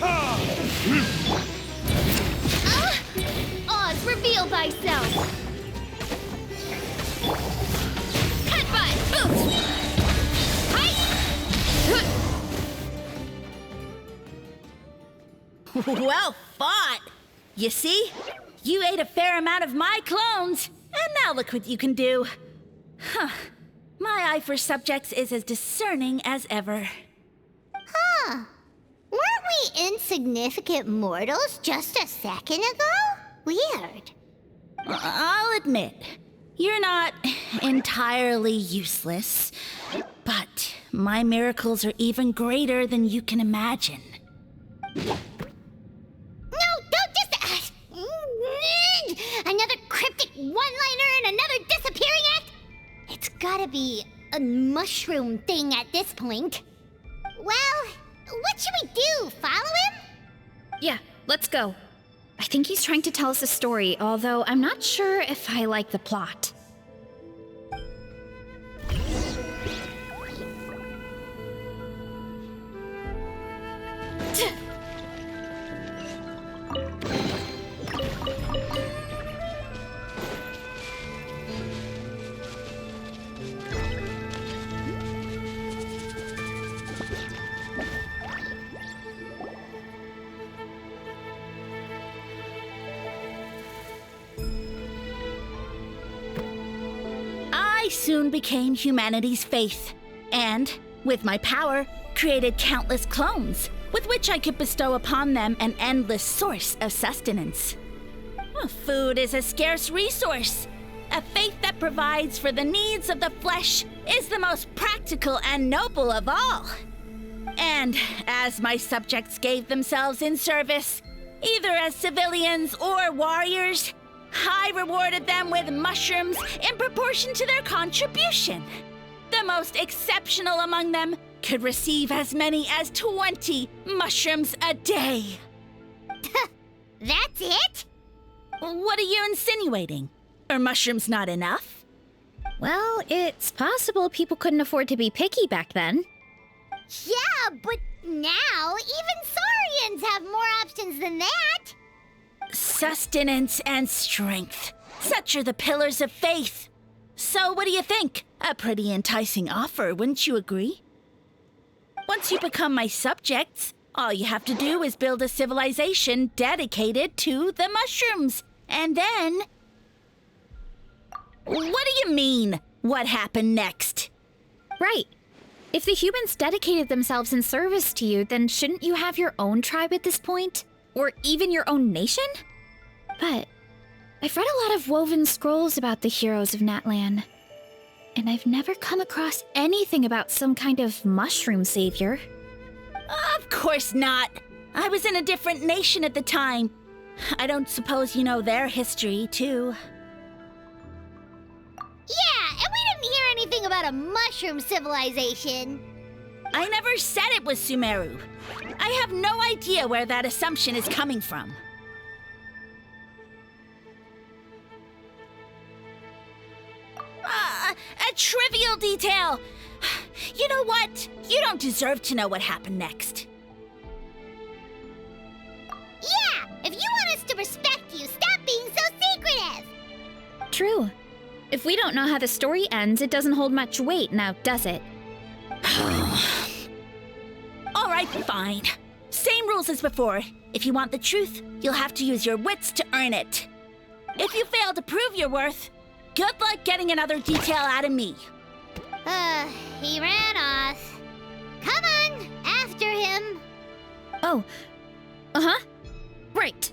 Ah! Well fought! You see? You ate a fair amount of my clones, and now look what you can do. Huh. My eye for subjects is as discerning as ever. Huh. Weren't we insignificant mortals just a second ago? Weird. I'll admit, you're not entirely useless, but my miracles are even greater than you can imagine. No, don't just... another cryptic one-liner and another disappearing act? It's gotta be a mushroom thing at this point. Well, what should we do? Follow him? Yeah, let's go. I think he's trying to tell us a story, although I'm not sure if I like the plot. I soon became humanity's faith, and, with my power, created countless clones, with which I could bestow upon them an endless source of sustenance. Food is a scarce resource. A faith that provides for the needs of the flesh is the most practical and noble of all. And as my subjects gave themselves in service, either as civilians or warriors, I rewarded them with mushrooms in proportion to their contribution. The most exceptional among them could receive as many as 20 mushrooms a day. That's it? What are you insinuating? Are mushrooms not enough? Well, it's possible people couldn't afford to be picky back then. Yeah, but now even Saurians have more options than that. Sustenance and strength. Such are the pillars of faith. So what do you think? A pretty enticing offer, wouldn't you agree? Once you become my subjects, all you have to do is build a civilization dedicated to the mushrooms. And then... What do you mean, what happened next? Right. If the humans dedicated themselves in service to you, then shouldn't you have your own tribe at this point? Or even your own nation? But I've read a lot of woven scrolls about the heroes of Natlan, and I've never come across anything about some kind of mushroom savior. Of course not. I was in a different nation at the time. I don't suppose you know their history, too. Yeah, and we didn't hear anything about a mushroom civilization. I never said it was Sumeru. I have no idea where that assumption is coming from. A trivial detail! You know what? You don't deserve to know what happened next. Yeah, if you want us to respect you, stop being so secretive! True. If we don't know how the story ends, it doesn't hold much weight now, does it? All right, fine. Same rules as before. If you want the truth, you'll have to use your wits to earn it. If you fail to prove your worth, good luck getting another detail out of me. He ran off. Come on, after him. Oh. Uh-huh. Right.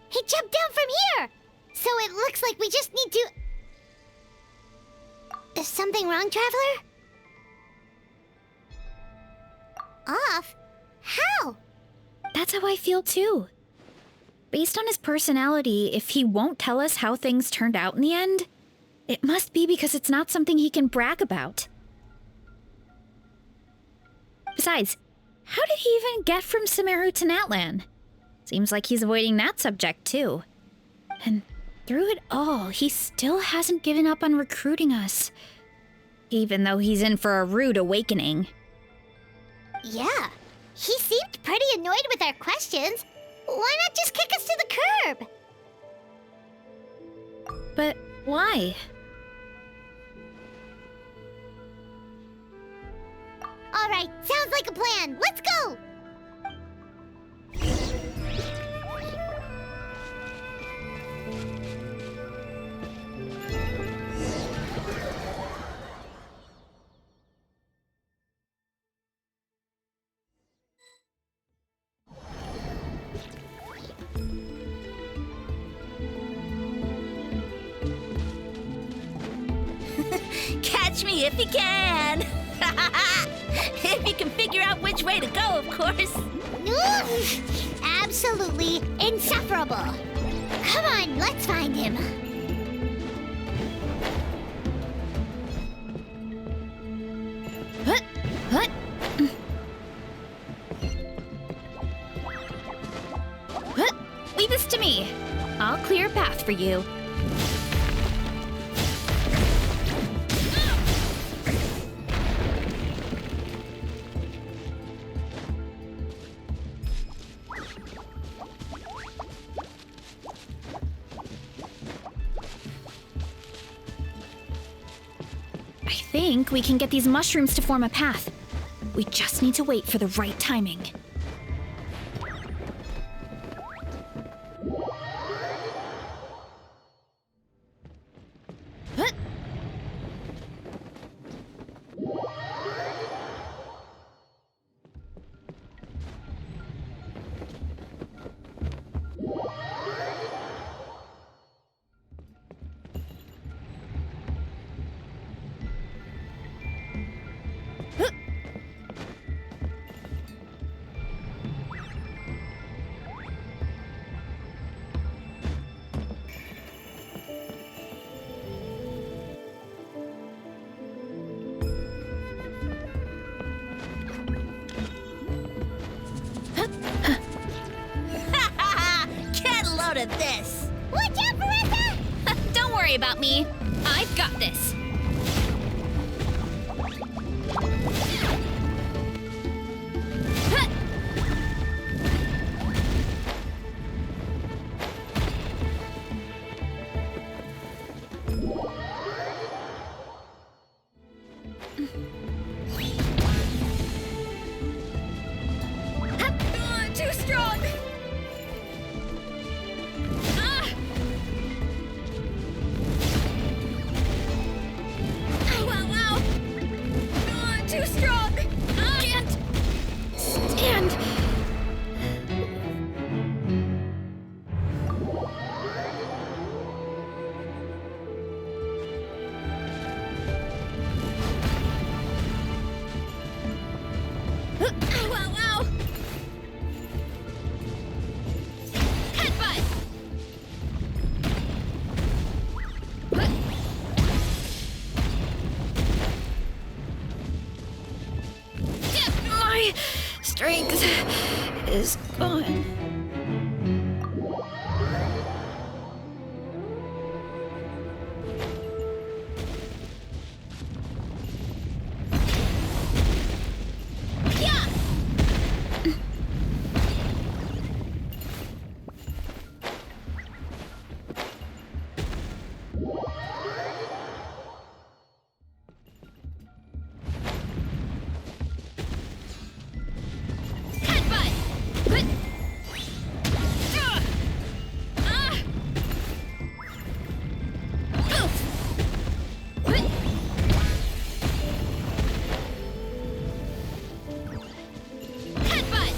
He jumped down from here! So it looks like we just need to... Is something wrong, Traveler? Off? How? That's how I feel too. Based on his personality, if he won't tell us how things turned out in the end, it must be because it's not something he can brag about. Besides, how did he even get from Sumeru to Natlan? Seems like he's avoiding that subject too. And through it all, he still hasn't given up on recruiting us. Even though he's in for a rude awakening. Yeah, he seemed pretty annoyed with our questions. Why not just kick us to the curb? But why? All right, sounds like a plan. Let's go! Catch me if you can! If you can figure out which way to go, of course. Absolutely insufferable. Come on, let's find him. Hut, hut. Hut. Leave this to me. I'll clear a path for you. I think we can get these mushrooms to form a path. We just need to wait for the right timing. Huh? Get a load of this! Watch out, Marissa! Don't worry about me. I've got this. Huh. Too strong! Ah! Ow, ow, ow! Too strong! Can't stand! Ow, ow, ow! Headbutt! My strength is gone. Yeah! Headbutt! Hut! Ah! Oof! Hut! Headbutt!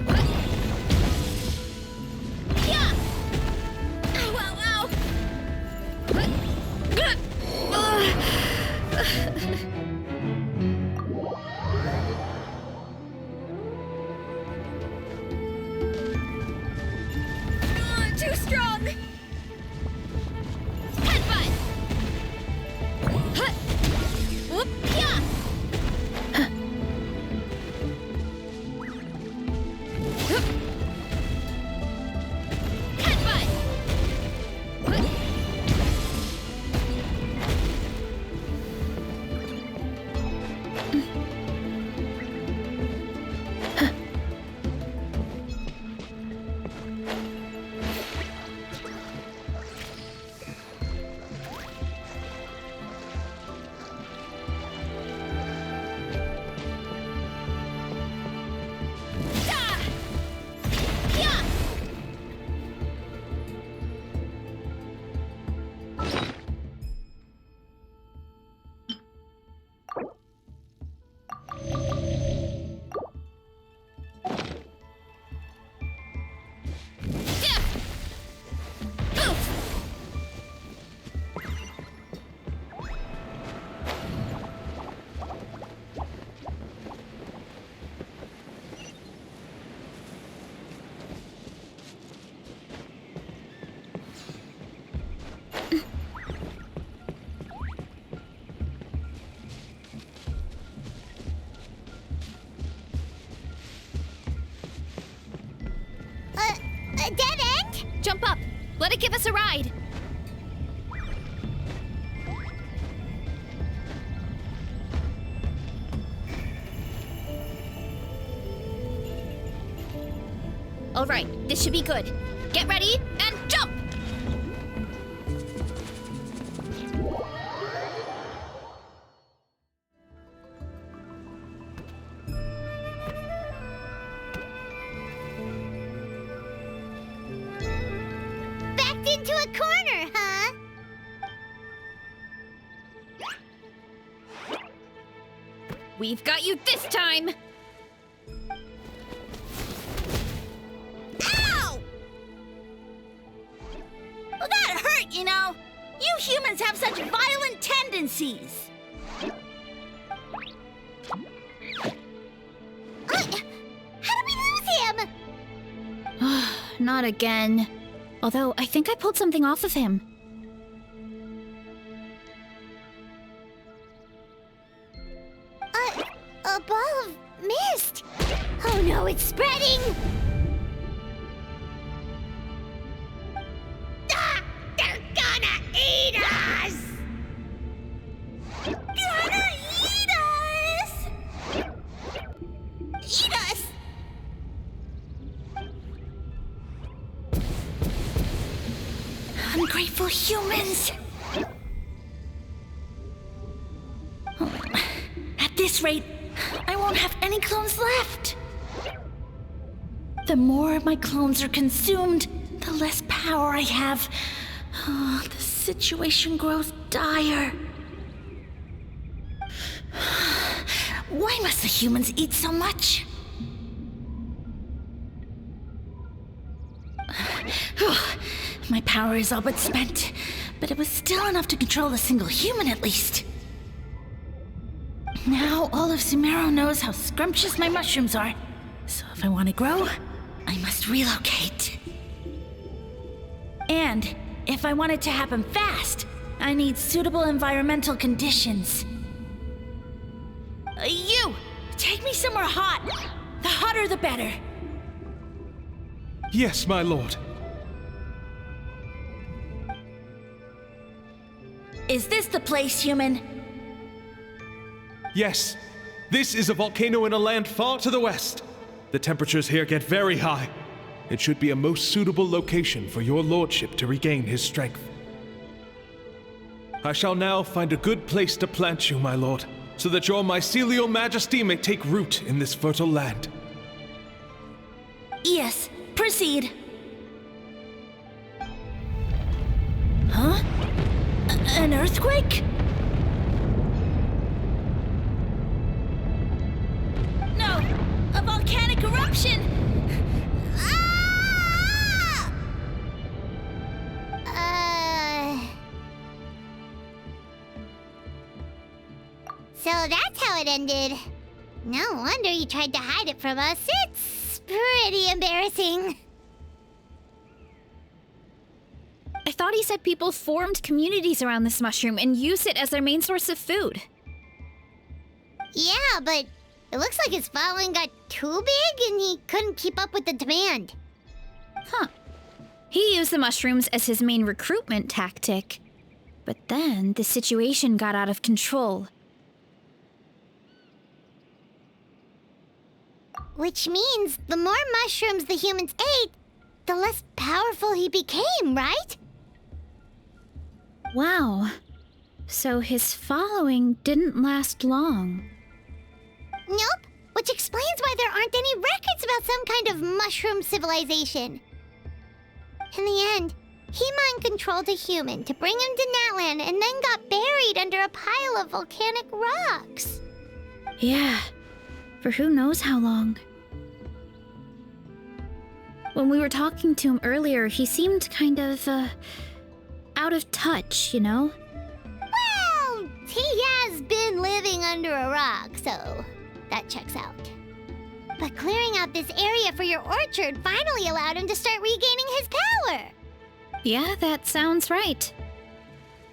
Hut! Yeah! Ow, ow, ow! Hut! Good! Too strong! Headbutt! Hut! Whoop! Yeah! Hup! Headbutt! Hut! Let it give us a ride. All right, this should be good. Get ready and jump! Backed into a corner, huh? We've got you this time! Ow! Well, that hurt, you know. You humans have such violent tendencies. How did we lose him? Not again. Although, I think I pulled something off of him. A ball of mist. Oh no, it's spreading. Ah, they're gonna eat us. Gonna eat us. Eat us. Ungrateful humans. At this rate, I won't have any clones left. The more my clones are consumed, the less power I have. Oh, the situation grows dire. Why must the humans eat so much? My power is all but spent, but it was still enough to control a single human at least. Now all of Sumeru knows how scrumptious my mushrooms are, so if I want to grow, I must relocate. And if I want it to happen fast, I need suitable environmental conditions. You! Take me somewhere hot! The hotter the better. Yes, my lord. Is this the place, human? Yes. This is a volcano in a land far to the west. The temperatures here get very high. It should be a most suitable location for your lordship to regain his strength. I shall now find a good place to plant you, my lord, so that your mycelial majesty may take root in this fertile land. Yes, proceed. Huh? An earthquake? No! A volcanic eruption! Ah! So that's how it ended. No wonder you tried to hide it from us. It's pretty embarrassing. I thought he said people formed communities around this mushroom and used it as their main source of food. Yeah, but it looks like his following got too big and he couldn't keep up with the demand. Huh. He used the mushrooms as his main recruitment tactic. But then the situation got out of control. Which means the more mushrooms the humans ate, the less powerful he became, right? Wow. So his following didn't last long. Nope, which explains why there aren't any records about some kind of mushroom civilization. In the end, he mind-controlled a human to bring him to Natlan and then got buried under a pile of volcanic rocks. Yeah, for who knows how long. When we were talking to him earlier, he seemed kind of, out of touch, you know? Well, he has been living under a rock, so that checks out. But clearing out this area for your orchard finally allowed him to start regaining his power. Yeah, that sounds right.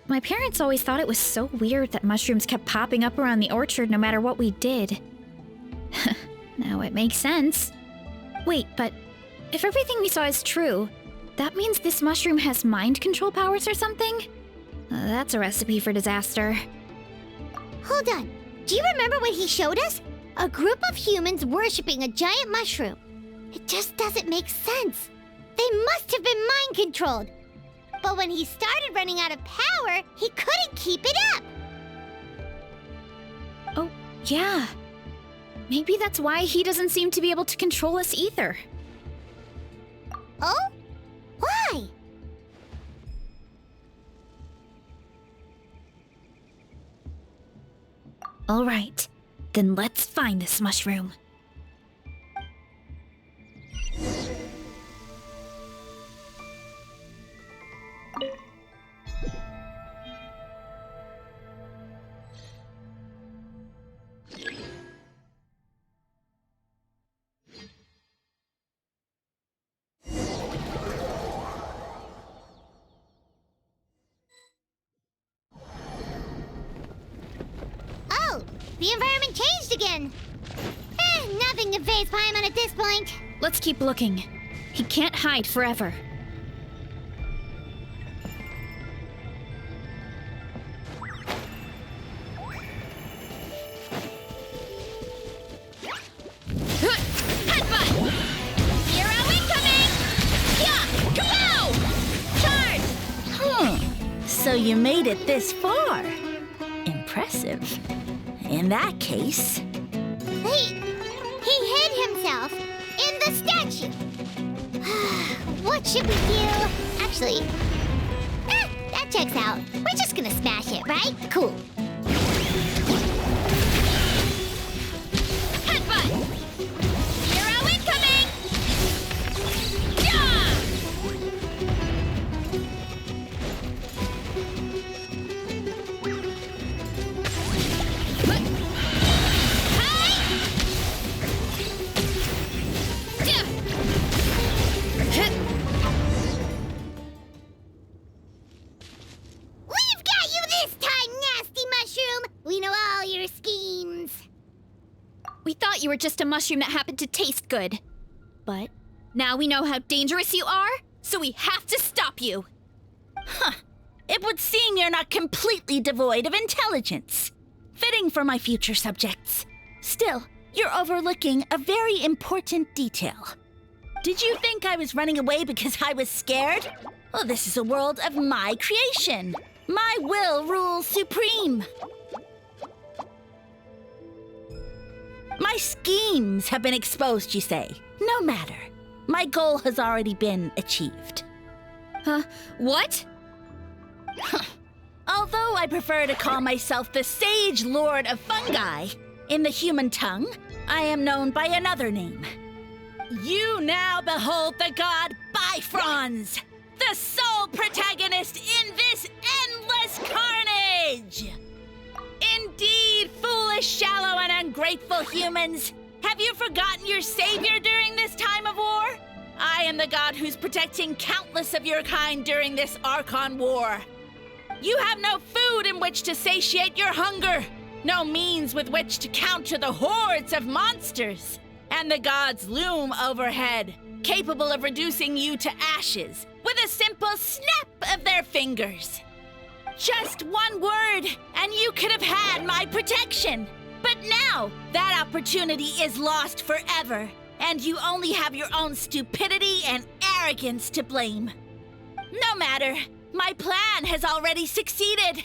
My parents always thought it was so weird that mushrooms kept popping up around the orchard no matter what we did. Now it makes sense. Wait, but if everything we saw is true, that means this mushroom has mind control powers or something? That's a recipe for disaster. Hold on. Do you remember what he showed us? A group of humans worshipping a giant mushroom. It just doesn't make sense. They must have been mind controlled. But when he started running out of power, he couldn't keep it up. Oh, yeah. Maybe that's why he doesn't seem to be able to control us either. Oh? Why? All right, then let's find this mushroom. Oh, the environment changed again. Nothing to phase Paimon at this point. Let's keep looking. He can't hide forever. Headbutt! Zero incoming! Yeah! Kapow! Charge! So you made it this far. Impressive. In that case... He hid himself in the statue. What should we do? Actually, that checks out. We're just gonna smash it, right? Cool. Headbutt! Zero incoming! Yeah! We've got you this time, nasty mushroom! We know all your schemes. We thought you were just a mushroom that happened to taste good. But now we know how dangerous you are, so we have to stop you. Huh. It would seem you're not completely devoid of intelligence. Fitting for my future subjects. Still, you're overlooking a very important detail. Did you think I was running away because I was scared? Well, this is a world of my creation. My will rules supreme. My schemes have been exposed, you say. No matter. My goal has already been achieved. What? Although I prefer to call myself the Sage Lord of Fungi, in the human tongue, I am known by another name. You now behold the god Bifrons, the sole protagonist in this endless carnage! Indeed, foolish, shallow, and ungrateful humans! Have you forgotten your savior during this time of war? I am the god who's protecting countless of your kind during this Archon war. You have no food in which to satiate your hunger, no means with which to counter the hordes of monsters. And the gods loom overhead, capable of reducing you to ashes with a simple snap of their fingers. Just one word, and you could have had my protection. But now, that opportunity is lost forever, and you only have your own stupidity and arrogance to blame. No matter, my plan has already succeeded.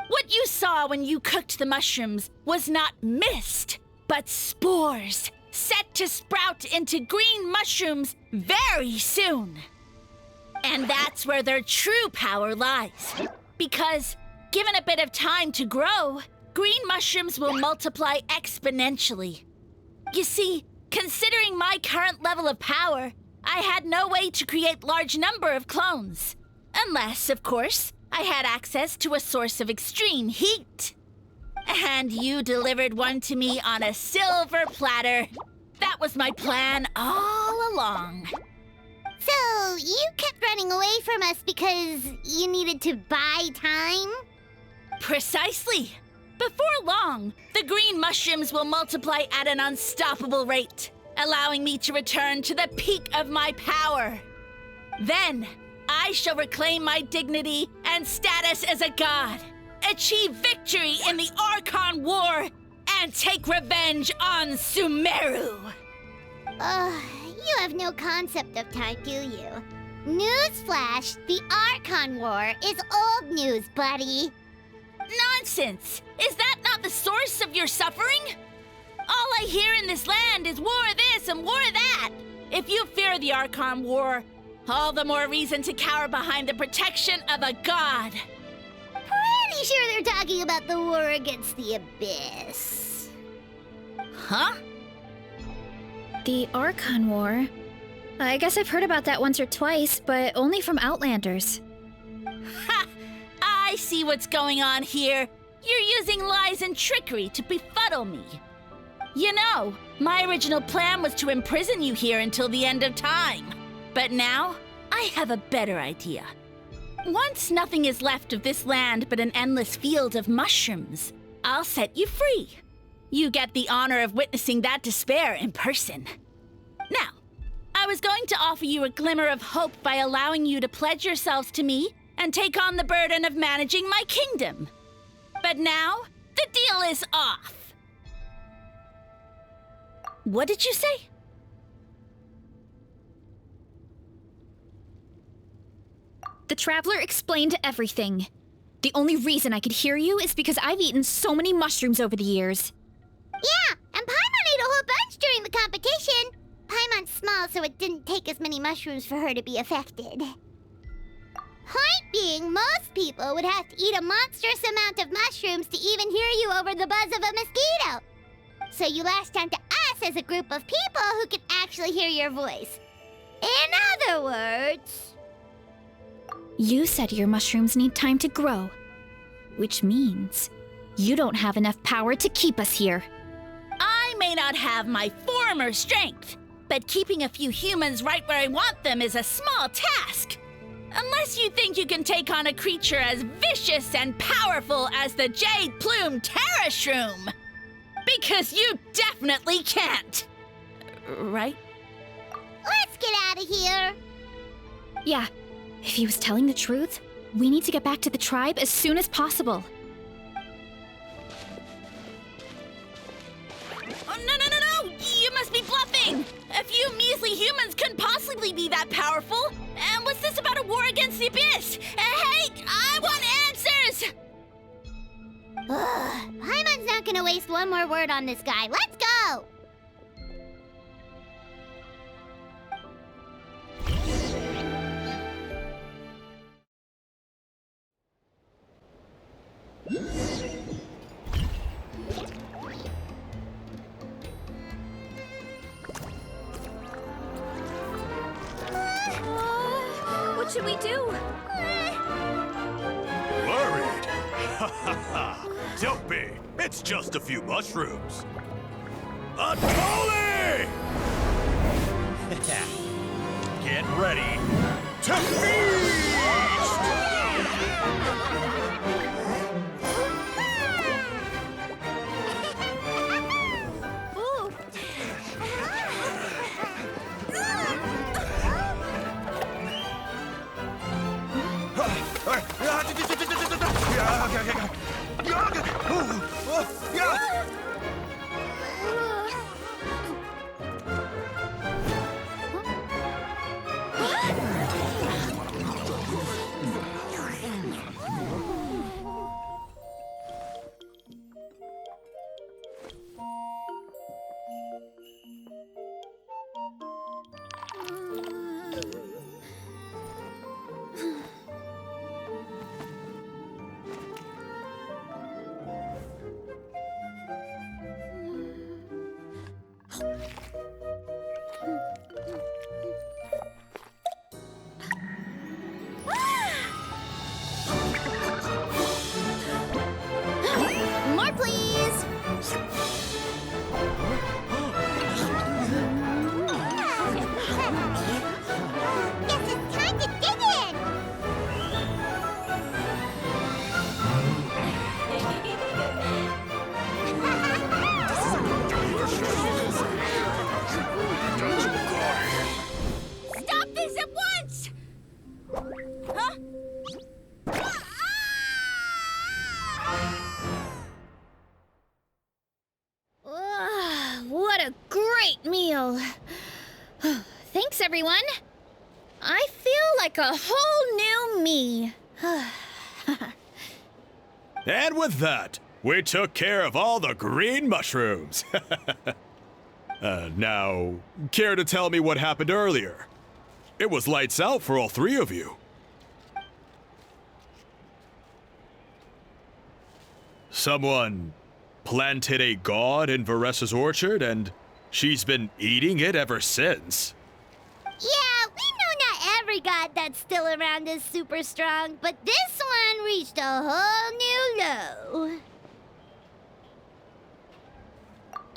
What you saw when you cooked the mushrooms was not mist, but spores, set to sprout into green mushrooms very soon. And that's where their true power lies. Because, given a bit of time to grow, green mushrooms will multiply exponentially. You see, considering my current level of power, I had no way to create large number of clones. Unless, of course, I had access to a source of extreme heat. And you delivered one to me on a silver platter. That was my plan all along. So, you kept running away from us because you needed to buy time? Precisely. Before long, the green mushrooms will multiply at an unstoppable rate, allowing me to return to the peak of my power. Then, I shall reclaim my dignity and status as a god, achieve victory in the Archon War, and take revenge on Sumeru. You have no concept of time, do you? Newsflash, the Archon War is old news, buddy. Nonsense! Is that not the source of your suffering? All I hear in this land is war this and war that. If you fear the Archon War, all the more reason to cower behind the protection of a god. Pretty sure they're talking about the war against the Abyss. Huh? The Archon War? I guess I've heard about that once or twice, but only from Outlanders. Ha! I see what's going on here. You're using lies and trickery to befuddle me. You know, my original plan was to imprison you here until the end of time. But now, I have a better idea. Once nothing is left of this land but an endless field of mushrooms, I'll set you free. You get the honor of witnessing that despair in person. Now, I was going to offer you a glimmer of hope by allowing you to pledge yourselves to me and take on the burden of managing my kingdom. But now, the deal is off. What did you say? The Traveler explained everything. The only reason I could hear you is because I've eaten so many mushrooms over the years. Yeah, and Paimon ate a whole bunch during the competition. Paimon's small, so it didn't take as many mushrooms for her to be affected. Point being, most people would have to eat a monstrous amount of mushrooms to even hear you over the buzz of a mosquito. So you latched onto us as a group of people who can actually hear your voice. In other words... You said your mushrooms need time to grow, which means you don't have enough power to keep us here. I may not have my former strength, but keeping a few humans right where I want them is a small task. Unless you think you can take on a creature as vicious and powerful as the Jade Plume Terrashroom. Because you definitely can't. Right? Let's get out of here. Yeah, if he was telling the truth, we need to get back to the tribe as soon as possible. Oh, no! You must be bluffing! A few measly humans couldn't possibly be that powerful! And what's this about a war against the Abyss? Hey, I want answers! Paimon's not gonna waste one more word on this guy. Let's go! What should we do? Worried? Ha ha ha! Don't be! It's just a few mushrooms. Unholy! Get ready to feast! Well, thanks everyone. I feel like a whole new me. And with that, we took care of all the green mushrooms. Now, care to tell me what happened earlier? It was lights out for all three of you. Someone planted a god in Varessa's orchard, and she's been eating it ever since. Yeah, we know not every god that's still around is super strong, but this one reached a whole new low.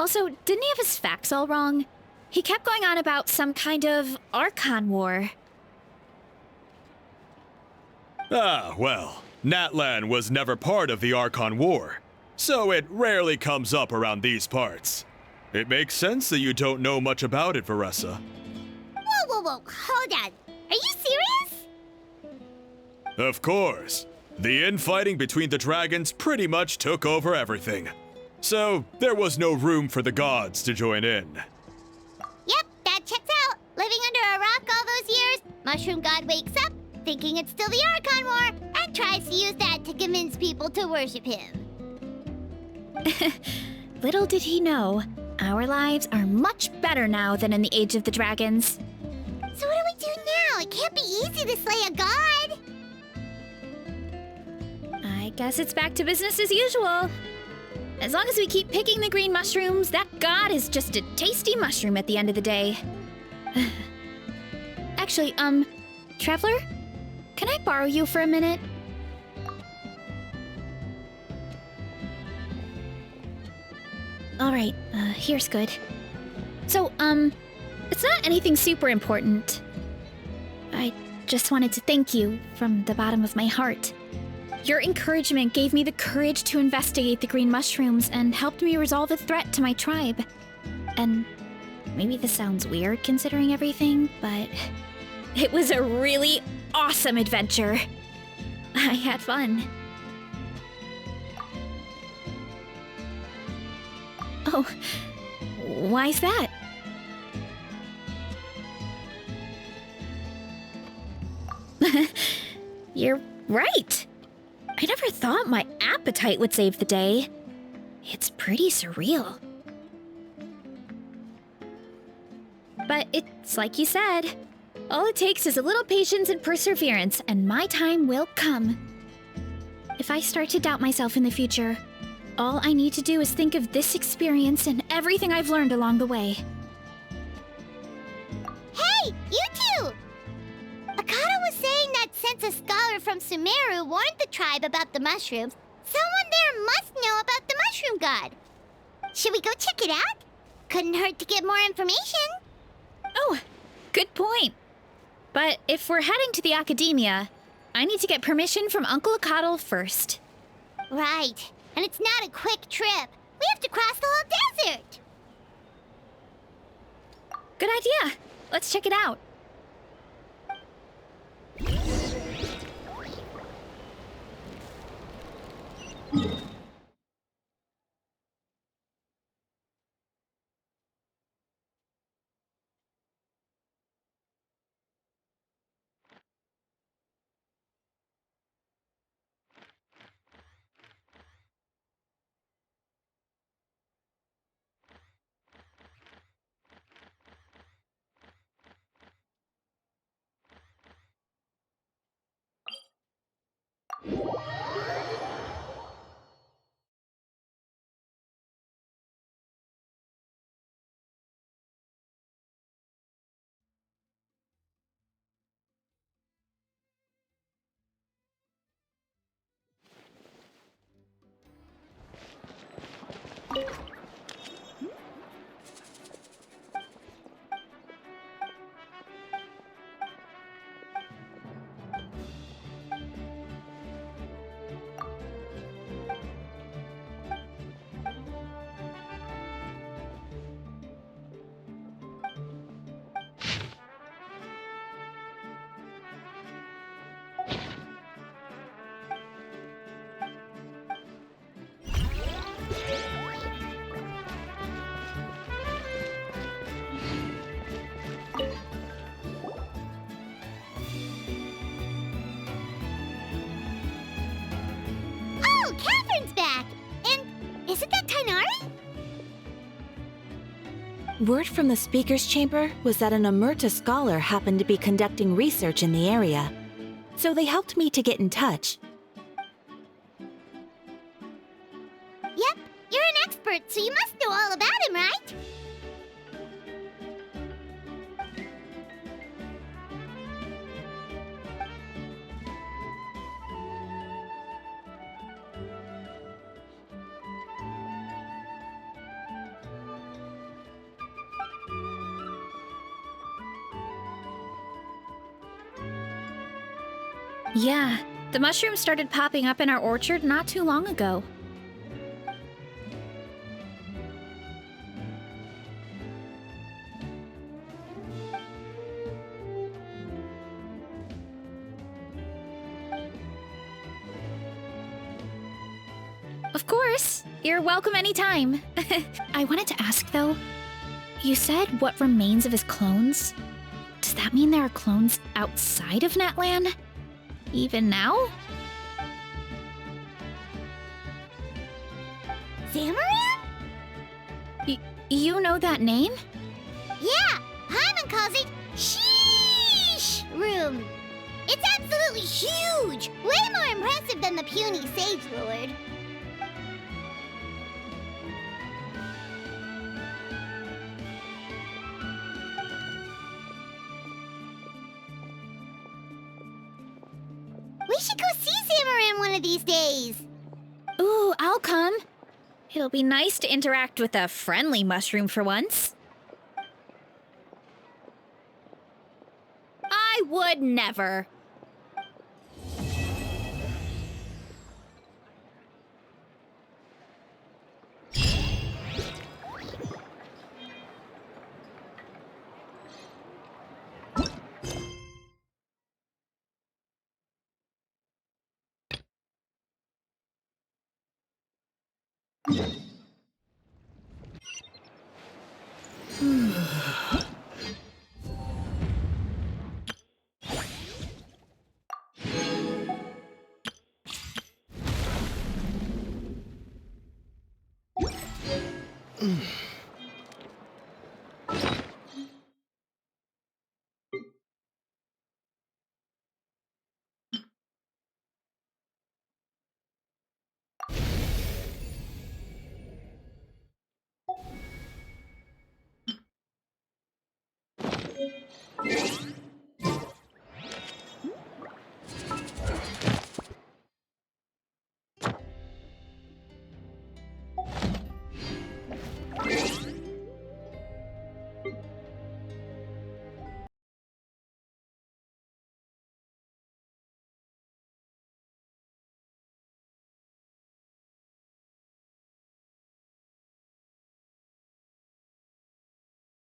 Also, didn't he have his facts all wrong? He kept going on about some kind of Archon War. Ah, well, Natlan was never part of the Archon War, so it rarely comes up around these parts. It makes sense that you don't know much about it, Varessa. Whoa, hold on. Are you serious? Of course. The infighting between the dragons pretty much took over everything. So, there was no room for the gods to join in. Yep, that checks out. Living under a rock all those years, Mushroom God wakes up, thinking it's still the Archon War, and tries to use that to convince people to worship him. Little did he know, our lives are much better now than in the Age of the Dragons. So what do we do now? It can't be easy to slay a god. I guess it's back to business as usual. As long as we keep picking the green mushrooms, that god is just a tasty mushroom at the end of the day. Actually, Traveler? Can I borrow you for a minute? Alright, here's good. So, it's not anything super important. I just wanted to thank you from the bottom of my heart. Your encouragement gave me the courage to investigate the green mushrooms and helped me resolve a threat to my tribe. And maybe this sounds weird considering everything, but it was a really awesome adventure. I had fun. Oh, why's that? You're right. I never thought my appetite would save the day. It's pretty surreal. But it's like you said. All it takes is a little patience and perseverance, and my time will come. If I start to doubt myself in the future, all I need to do is think of this experience and everything I've learned along the way. Hey, you two! Akata was saying that since a scholar from Sumeru warned the tribe about the mushrooms, someone there must know about the mushroom god. Should we go check it out? Couldn't hurt to get more information. Oh, good point. But if we're heading to the academia, I need to get permission from Uncle Akatl first. Right. And it's not a quick trip. We have to cross the whole desert. Good idea. Let's check it out. Word from the speaker's chamber was that an Emerta scholar happened to be conducting research in the area. So they helped me to get in touch. Yep, you're an expert, so you must know all about him, right? Yeah, the mushrooms started popping up in our orchard not too long ago. Of course, you're welcome anytime. I wanted to ask though, you said what remains of his clones? Does that mean there are clones outside of Natlan? Even now? Zamaran? You know that name? Yeah, Paimon calls it Sheesh Room. It's absolutely huge! Way more impressive than the puny Sage Lord. We should go see Zamaran one of these days. Ooh, I'll come. It'll be nice to interact with a friendly mushroom for once. I would never.